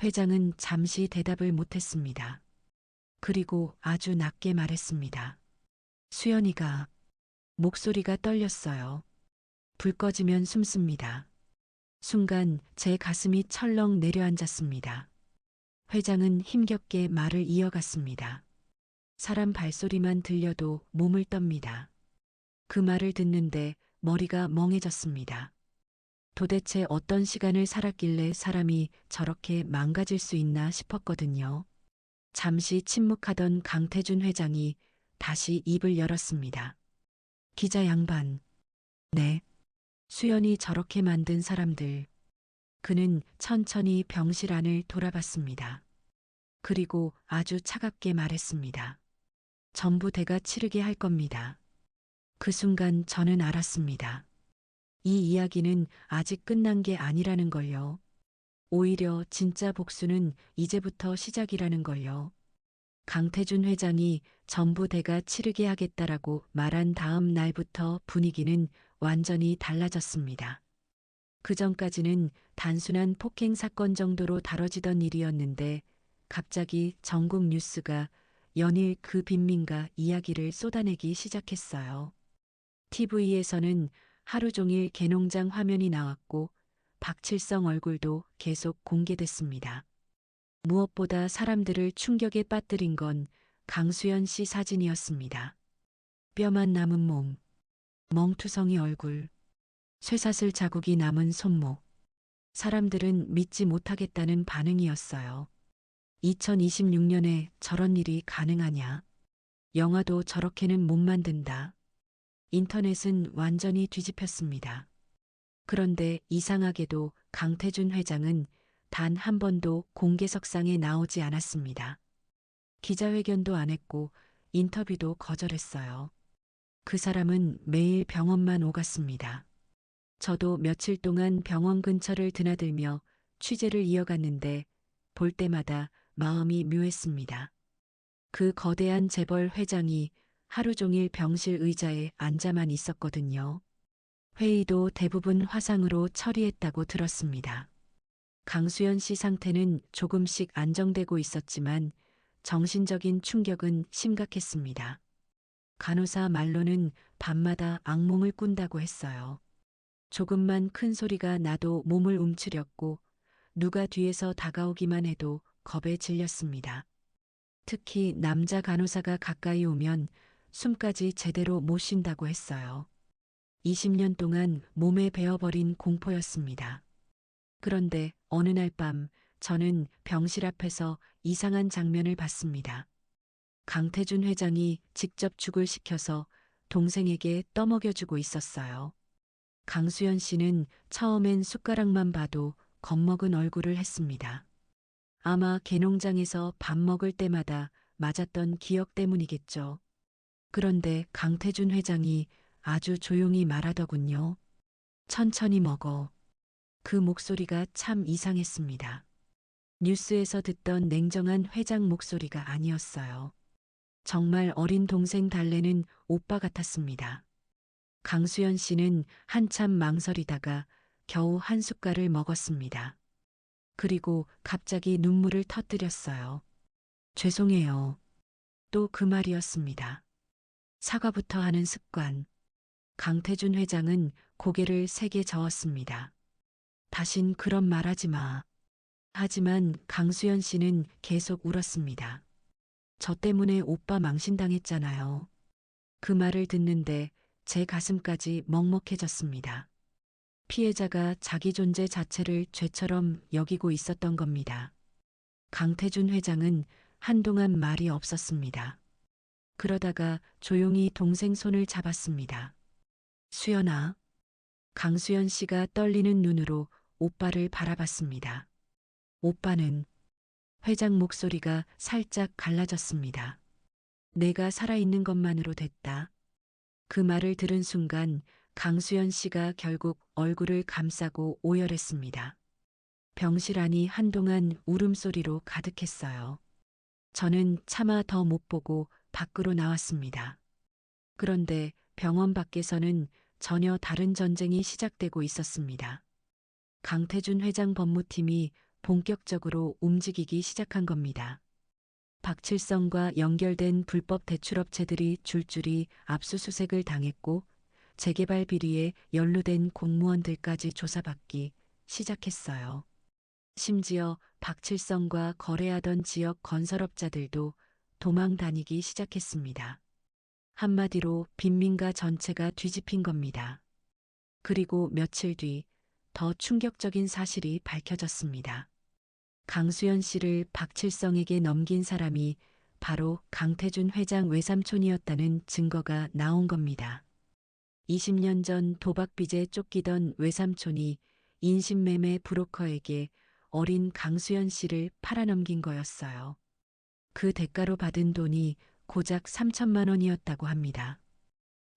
회장은 잠시 대답을 못했습니다. 그리고 아주 낮게 말했습니다. 수연이가. 목소리가 떨렸어요. 불 꺼지면 숨습니다. 순간 제 가슴이 철렁 내려앉았습니다. 회장은 힘겹게 말을 이어갔습니다. 사람 발소리만 들려도 몸을 떱니다. 그 말을 듣는데 머리가 멍해졌습니다. 도대체 어떤 시간을 살았길래 사람이 저렇게 망가질 수 있나 싶었거든요. 잠시 침묵하던 강태준 회장이 다시 입을 열었습니다. 기자 양반. 네. 수연이 저렇게 만든 사람들. 그는 천천히 병실 안을 돌아봤습니다. 그리고 아주 차갑게 말했습니다. 전부 대가 치르게 할 겁니다. 그 순간 저는 알았습니다. 이 이야기는 아직 끝난 게 아니라는 걸요. 오히려 진짜 복수는 이제부터 시작이라는 걸요. 강태준 회장이 전부 대가 치르게 하겠다라고 말한 다음 날부터 분위기는 완전히 달라졌습니다. 그 전까지는 단순한 폭행 사건 정도로 다뤄지던 일이었는데 갑자기 전국 뉴스가 연일 그 빈민가 이야기를 쏟아내기 시작했어요. TV에서는 하루 종일 개농장 화면이 나왔고 박칠성 얼굴도 계속 공개됐습니다. 무엇보다 사람들을 충격에 빠뜨린 건 강수연 씨 사진이었습니다. 뼈만 남은 몸, 멍투성이 얼굴, 쇠사슬 자국이 남은 손목. 사람들은 믿지 못하겠다는 반응이었어요. 2026년에 저런 일이 가능하냐? 영화도 저렇게는 못 만든다. 인터넷은 완전히 뒤집혔습니다. 그런데 이상하게도 강태준 회장은 단 한 번도 공개석상에 나오지 않았습니다. 기자회견도 안 했고 인터뷰도 거절했어요. 그 사람은 매일 병원만 오갔습니다. 저도 며칠 동안 병원 근처를 드나들며 취재를 이어갔는데 볼 때마다 마음이 묘했습니다. 그 거대한 재벌 회장이 하루 종일 병실 의자에 앉아만 있었거든요. 회의도 대부분 화상으로 처리했다고 들었습니다. 강수연 씨 상태는 조금씩 안정되고 있었지만 정신적인 충격은 심각했습니다. 간호사 말로는 밤마다 악몽을 꾼다고 했어요. 조금만 큰 소리가 나도 몸을 움츠렸고 누가 뒤에서 다가오기만 해도 겁에 질렸습니다. 특히 남자 간호사가 가까이 오면 숨까지 제대로 못 쉰다고 했어요. 20년 동안 몸에 배어버린 공포였습니다. 그런데 어느 날 밤 저는 병실 앞에서 이상한 장면을 봤습니다. 강태준 회장이 직접 죽을 시켜서 동생에게 떠먹여주고 있었어요. 강수연 씨는 처음엔 숟가락만 봐도 겁먹은 얼굴을 했습니다. 아마 개농장에서 밥 먹을 때마다 맞았던 기억 때문이겠죠. 그런데 강태준 회장이 아주 조용히 말하더군요. 천천히 먹어. 그 목소리가 참 이상했습니다. 뉴스에서 듣던 냉정한 회장 목소리가 아니었어요. 정말 어린 동생 달래는 오빠 같았습니다. 강수연 씨는 한참 망설이다가 겨우 한 숟갈을 먹었습니다. 그리고 갑자기 눈물을 터뜨렸어요. 죄송해요. 또 그 말이었습니다. 사과부터 하는 습관. 강태준 회장은 고개를 세게 저었습니다. 다신 그런 말 하지 마. 하지만 강수연 씨는 계속 울었습니다. 저 때문에 오빠 망신당했잖아요. 그 말을 듣는데 제 가슴까지 먹먹해졌습니다. 피해자가 자기 존재 자체를 죄처럼 여기고 있었던 겁니다. 강태준 회장은 한동안 말이 없었습니다. 그러다가 조용히 동생 손을 잡았습니다. 수연아. 강수연 씨가 떨리는 눈으로 오빠를 바라봤습니다. 오빠는 회장 목소리가 살짝 갈라졌습니다. 내가 살아있는 것만으로 됐다. 그 말을 들은 순간 강수연 씨가 결국 얼굴을 감싸고 오열했습니다. 병실 안이 한동안 울음소리로 가득했어요. 저는 차마 더 못 보고 밖으로 나왔습니다. 그런데 병원 밖에서는 전혀 다른 전쟁이 시작되고 있었습니다. 강태준 회장 법무팀이 본격적으로 움직이기 시작한 겁니다. 박칠성과 연결된 불법 대출업체들이 줄줄이 압수수색을 당했고 재개발 비리에 연루된 공무원들까지 조사받기 시작했어요. 심지어 박칠성과 거래하던 지역 건설업자들도 도망 다니기 시작했습니다. 한마디로 빈민가 전체가 뒤집힌 겁니다. 그리고 며칠 뒤 더 충격적인 사실이 밝혀졌습니다. 강수연 씨를 박칠성에게 넘긴 사람이 바로 강태준 회장 외삼촌이었다는 증거가 나온 겁니다. 20년 전 도박빚에 쫓기던 외삼촌이 인신매매 브로커에게 어린 강수연 씨를 팔아넘긴 거였어요. 그 대가로 받은 돈이 고작 3천만 원이었다고 합니다.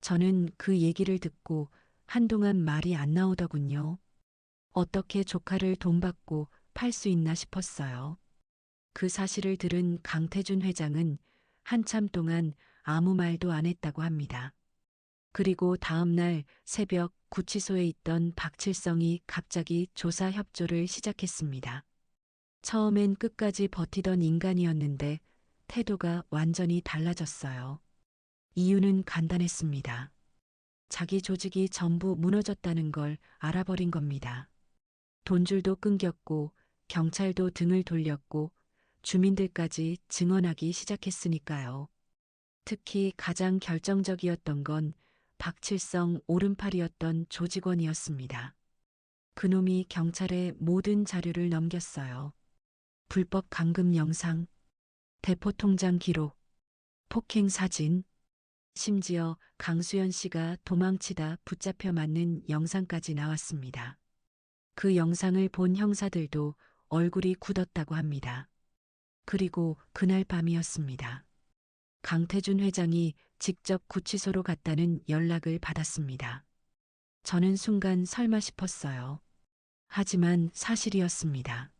저는 그 얘기를 듣고 한동안 말이 안 나오더군요. 어떻게 조카를 돈 받고 팔 수 있나 싶었어요. 그 사실을 들은 강태준 회장은 한참 동안 아무 말도 안 했다고 합니다. 그리고 다음 날 새벽 구치소에 있던 박칠성이 갑자기 조사 협조를 시작했습니다. 처음엔 끝까지 버티던 인간이었는데 태도가 완전히 달라졌어요. 이유는 간단했습니다. 자기 조직이 전부 무너졌다는 걸 알아버린 겁니다. 돈줄도 끊겼고 경찰도 등을 돌렸고 주민들까지 증언하기 시작했으니까요. 특히 가장 결정적이었던 건 박칠성 오른팔이었던 조직원이었습니다. 그놈이 경찰에 모든 자료를 넘겼어요. 불법 감금 영상, 대포통장 기록, 폭행 사진, 심지어 강수연 씨가 도망치다 붙잡혀 맞는 영상까지 나왔습니다. 그 영상을 본 형사들도 얼굴이 굳었다고 합니다. 그리고 그날 밤이었습니다. 강태준 회장이 직접 구치소로 갔다는 연락을 받았습니다. 저는 순간 설마 싶었어요. 하지만 사실이었습니다.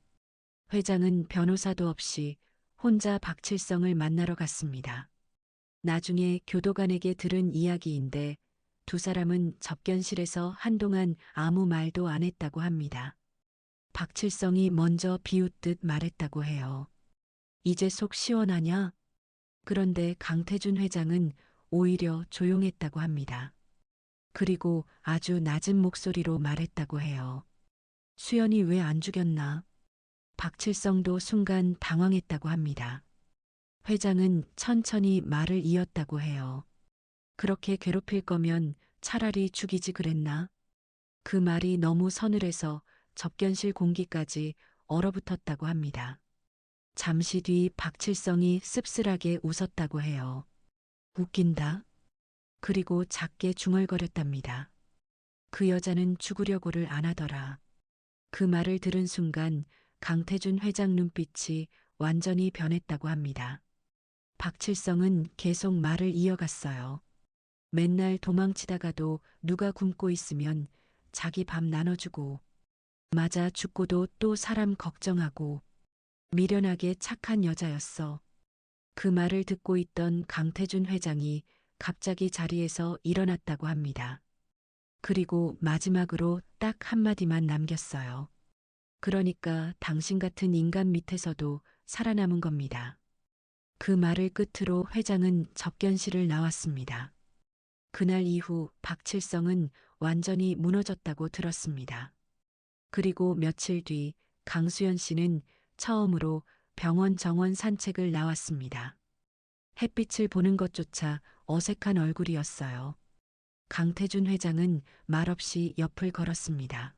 회장은 변호사도 없이 혼자 박칠성을 만나러 갔습니다. 나중에 교도관에게 들은 이야기인데 두 사람은 접견실에서 한동안 아무 말도 안 했다고 합니다. 박칠성이 먼저 비웃듯 말했다고 해요. 이제 속 시원하냐? 그런데 강태준 회장은 오히려 조용했다고 합니다. 그리고 아주 낮은 목소리로 말했다고 해요. 수연이 왜 안 죽였나? 박칠성도 순간 당황했다고 합니다. 회장은 천천히 말을 이었다고 해요. 그렇게 괴롭힐 거면 차라리 죽이지 그랬나? 그 말이 너무 서늘해서 접견실 공기까지 얼어붙었다고 합니다. 잠시 뒤 박칠성이 씁쓸하게 웃었다고 해요. 웃긴다. 그리고 작게 중얼거렸답니다. 그 여자는 죽으려고를 안 하더라. 그 말을 들은 순간 강태준 회장 눈빛이 완전히 변했다고 합니다. 박칠성은 계속 말을 이어갔어요. 맨날 도망치다가도 누가 굶고 있으면 자기 밥 나눠주고, 맞아 죽고도 또 사람 걱정하고, 미련하게 착한 여자였어. 그 말을 듣고 있던 강태준 회장이 갑자기 자리에서 일어났다고 합니다. 그리고 마지막으로 딱 한마디만 남겼어요. 그러니까 당신 같은 인간 밑에서도 살아남은 겁니다. 그 말을 끝으로 회장은 접견실을 나왔습니다. 그날 이후 박칠성은 완전히 무너졌다고 들었습니다. 그리고 며칠 뒤 강수연 씨는 처음으로 병원 정원 산책을 나왔습니다. 햇빛을 보는 것조차 어색한 얼굴이었어요. 강태준 회장은 말없이 옆을 걸었습니다.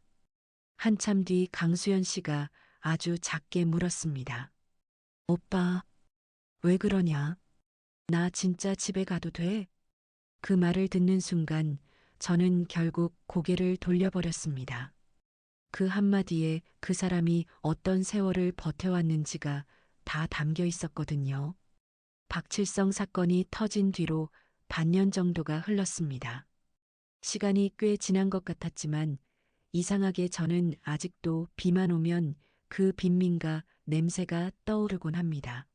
한참 뒤 강수연 씨가 아주 작게 물었습니다. 오빠, 왜 그러냐? 나 진짜 집에 가도 돼? 그 말을 듣는 순간 저는 결국 고개를 돌려버렸습니다. 그 한마디에 그 사람이 어떤 세월을 버텨왔는지가 다 담겨 있었거든요. 박칠성 사건이 터진 뒤로 반년 정도가 흘렀습니다. 시간이 꽤 지난 것 같았지만 이상하게 저는 아직도 비만 오면 그 빈민가 냄새가 떠오르곤 합니다.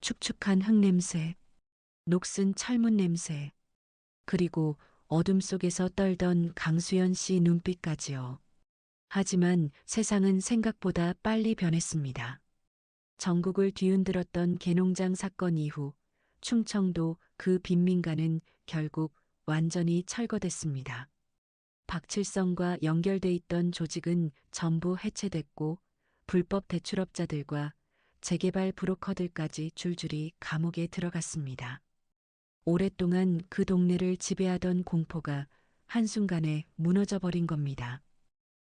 축축한 흙냄새, 녹슨 철문 냄새, 그리고 어둠 속에서 떨던 강수연 씨 눈빛까지요. 하지만 세상은 생각보다 빨리 변했습니다. 전국을 뒤흔들었던 개농장 사건 이후 충청도 그 빈민가는 결국 완전히 철거됐습니다. 박칠성과 연결돼 있던 조직은 전부 해체됐고 불법 대출업자들과 재개발 브로커들까지 줄줄이 감옥에 들어갔습니다. 오랫동안 그 동네를 지배하던 공포가 한순간에 무너져 버린 겁니다.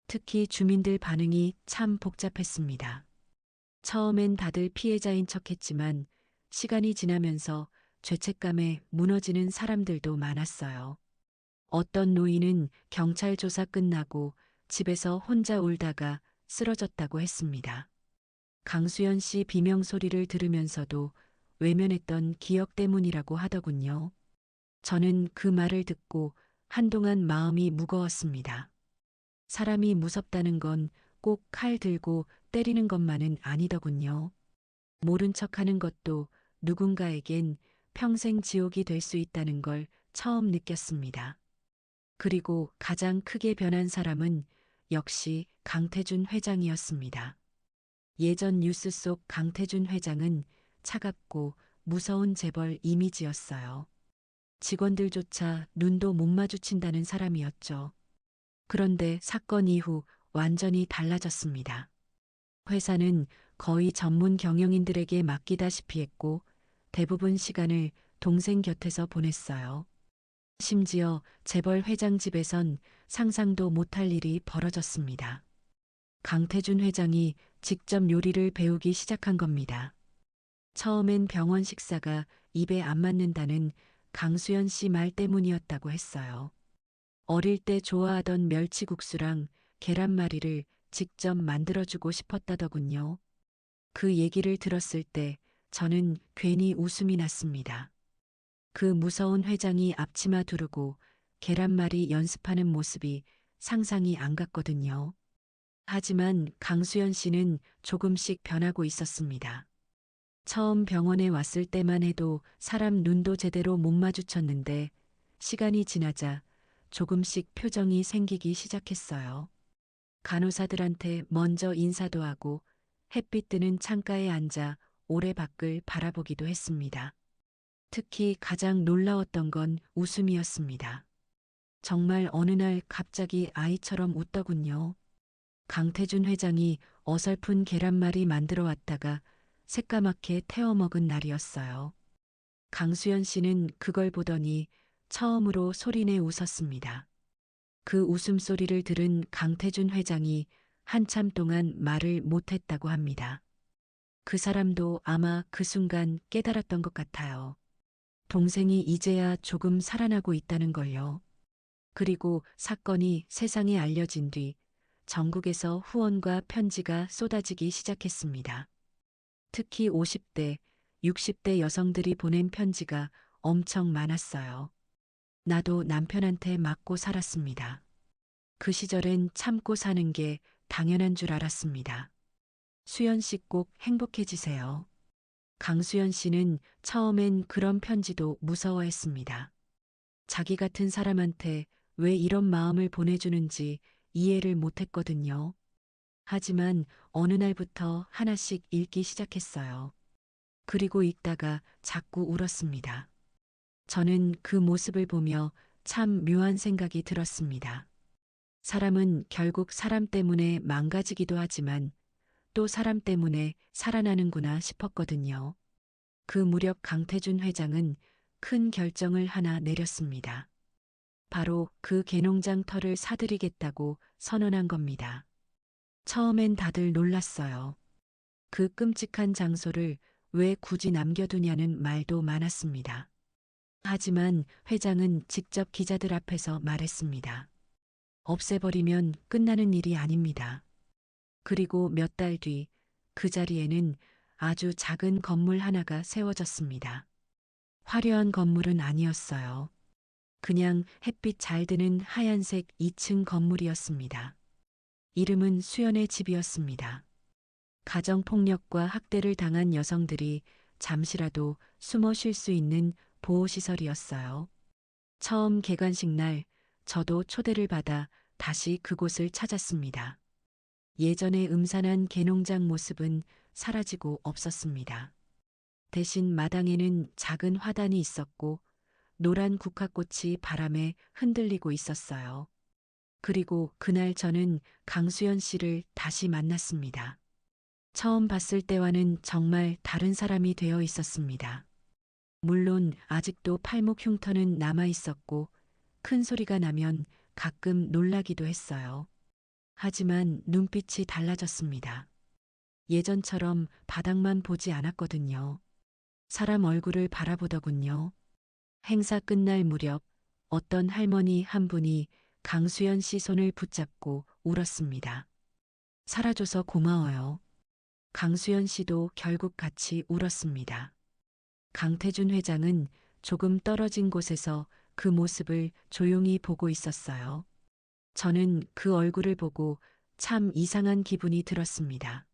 특히 주민들 반응이 참 복잡했습니다. 처음엔 다들 피해자인 척했지만 시간이 지나면서 죄책감에 무너지는 사람들도 많았어요. 어떤 노인은 경찰 조사 끝나고 집에서 혼자 울다가 쓰러졌다고 했습니다. 강수연 씨 비명 소리를 들으면서도 외면했던 기억 때문이라고 하더군요. 저는 그 말을 듣고 한동안 마음이 무거웠습니다. 사람이 무섭다는 건 꼭 칼 들고 때리는 것만은 아니더군요. 모른 척하는 것도 누군가에겐 평생 지옥이 될 수 있다는 걸 처음 느꼈습니다. 그리고 가장 크게 변한 사람은 역시 강태준 회장이었습니다. 예전 뉴스 속 강태준 회장은 차갑고 무서운 재벌 이미지였어요. 직원들조차 눈도 못 마주친다는 사람이었죠. 그런데 사건 이후 완전히 달라졌습니다. 회사는 거의 전문 경영인들에게 맡기다시피 했고 대부분 시간을 동생 곁에서 보냈어요. 심지어 재벌 회장 집에선 상상도 못할 일이 벌어졌습니다. 강태준 회장이 직접 요리를 배우기 시작한 겁니다. 처음엔 병원 식사가 입에 안 맞는다는 강수연 씨 말 때문이었다고 했어요. 어릴 때 좋아하던 멸치국수랑 계란말이를 직접 만들어주고 싶었다더군요. 그 얘기를 들었을 때 저는 괜히 웃음이 났습니다. 그 무서운 회장이 앞치마 두르고 계란말이 연습하는 모습이 상상이 안 갔거든요. 하지만 강수연 씨는 조금씩 변하고 있었습니다. 처음 병원에 왔을 때만 해도 사람 눈도 제대로 못 마주쳤는데 시간이 지나자 조금씩 표정이 생기기 시작했어요. 간호사들한테 먼저 인사도 하고 햇빛 드는 창가에 앉아 오래 밖을 바라보기도 했습니다. 특히 가장 놀라웠던 건 웃음이었습니다. 정말 어느 날 갑자기 아이처럼 웃더군요. 강태준 회장이 어설픈 계란말이 만들어 왔다가 새까맣게 태워 먹은 날이었어요. 강수연 씨는 그걸 보더니 처음으로 소리내 웃었습니다. 그 웃음소리를 들은 강태준 회장이 한참 동안 말을 못했다고 합니다. 그 사람도 아마 그 순간 깨달았던 것 같아요. 동생이 이제야 조금 살아나고 있다는 걸요. 그리고 사건이 세상에 알려진 뒤 전국에서 후원과 편지가 쏟아지기 시작했습니다. 특히 50대, 60대 여성들이 보낸 편지가 엄청 많았어요. 나도 남편한테 맞고 살았습니다. 그 시절엔 참고 사는 게 당연한 줄 알았습니다. 수연 씨 꼭 행복해지세요. 강수연 씨는 처음엔 그런 편지도 무서워했습니다. 자기 같은 사람한테 왜 이런 마음을 보내주는지 이해를 못했거든요. 하지만 어느 날부터 하나씩 읽기 시작했어요. 그리고 읽다가 자꾸 울었습니다. 저는 그 모습을 보며 참 묘한 생각이 들었습니다. 사람은 결국 사람 때문에 망가지기도 하지만 또 사람 때문에 살아나는구나 싶었거든요. 그 무렵 강태준 회장은 큰 결정을 하나 내렸습니다. 바로 그 개농장 터를 사들이겠다고 선언한 겁니다. 처음엔 다들 놀랐어요. 그 끔찍한 장소를 왜 굳이 남겨두냐는 말도 많았습니다. 하지만 회장은 직접 기자들 앞에서 말했습니다. 없애버리면 끝나는 일이 아닙니다. 그리고 몇 달 뒤 그 자리에는 아주 작은 건물 하나가 세워졌습니다. 화려한 건물은 아니었어요. 그냥 햇빛 잘 드는 하얀색 2층 건물이었습니다. 이름은 수연의 집이었습니다. 가정폭력과 학대를 당한 여성들이 잠시라도 숨어 쉴 수 있는 보호시설이었어요. 처음 개관식 날 저도 초대를 받아 다시 그곳을 찾았습니다. 예전의 음산한 개농장 모습은 사라지고 없었습니다. 대신 마당에는 작은 화단이 있었고 노란 국화꽃이 바람에 흔들리고 있었어요. 그리고 그날 저는 강수연 씨를 다시 만났습니다. 처음 봤을 때와는 정말 다른 사람이 되어 있었습니다. 물론 아직도 팔목 흉터는 남아 있었고 큰 소리가 나면 가끔 놀라기도 했어요. 하지만 눈빛이 달라졌습니다. 예전처럼 바닥만 보지 않았거든요. 사람 얼굴을 바라보더군요. 행사 끝날 무렵 어떤 할머니 한 분이 강수연 씨 손을 붙잡고 울었습니다. 살아줘서 고마워요. 강수연 씨도 결국 같이 울었습니다. 강태준 회장은 조금 떨어진 곳에서 그 모습을 조용히 보고 있었어요. 저는 그 얼굴을 보고 참 이상한 기분이 들었습니다.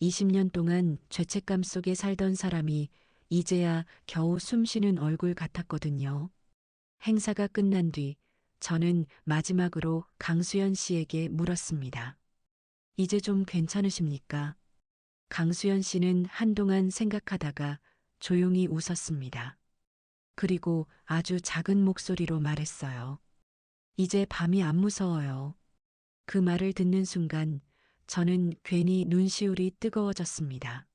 20년 동안 죄책감 속에 살던 사람이 이제야 겨우 숨 쉬는 얼굴 같았거든요. 행사가 끝난 뒤 저는 마지막으로 강수연 씨에게 물었습니다. 이제 좀 괜찮으십니까? 강수연 씨는 한동안 생각하다가 조용히 웃었습니다. 그리고 아주 작은 목소리로 말했어요. 이제 밤이 안 무서워요. 그 말을 듣는 순간 저는 괜히 눈시울이 뜨거워졌습니다.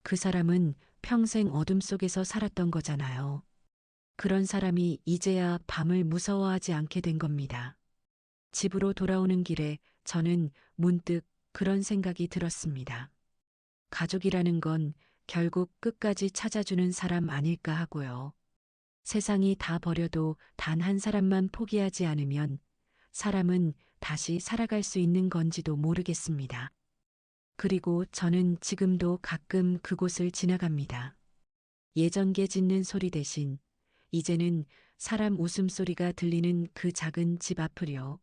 그 사람은 평생 어둠 속에서 살았던 거잖아요. 그런 사람이 이제야 밤을 무서워하지 않게 된 겁니다. 집으로 돌아오는 길에 저는 문득 그런 생각이 들었습니다. 가족이라는 건 결국 끝까지 찾아주는 사람 아닐까 하고요. 세상이 다 버려도 단 한 사람만 포기하지 않으면 사람은 다시 살아갈 수 있는 건지도 모르겠습니다. 그리고 저는 지금도 가끔 그곳을 지나갑니다. 예전 개 짖는 소리 대신 이제는 사람 웃음소리가 들리는 그 작은 집 앞을요.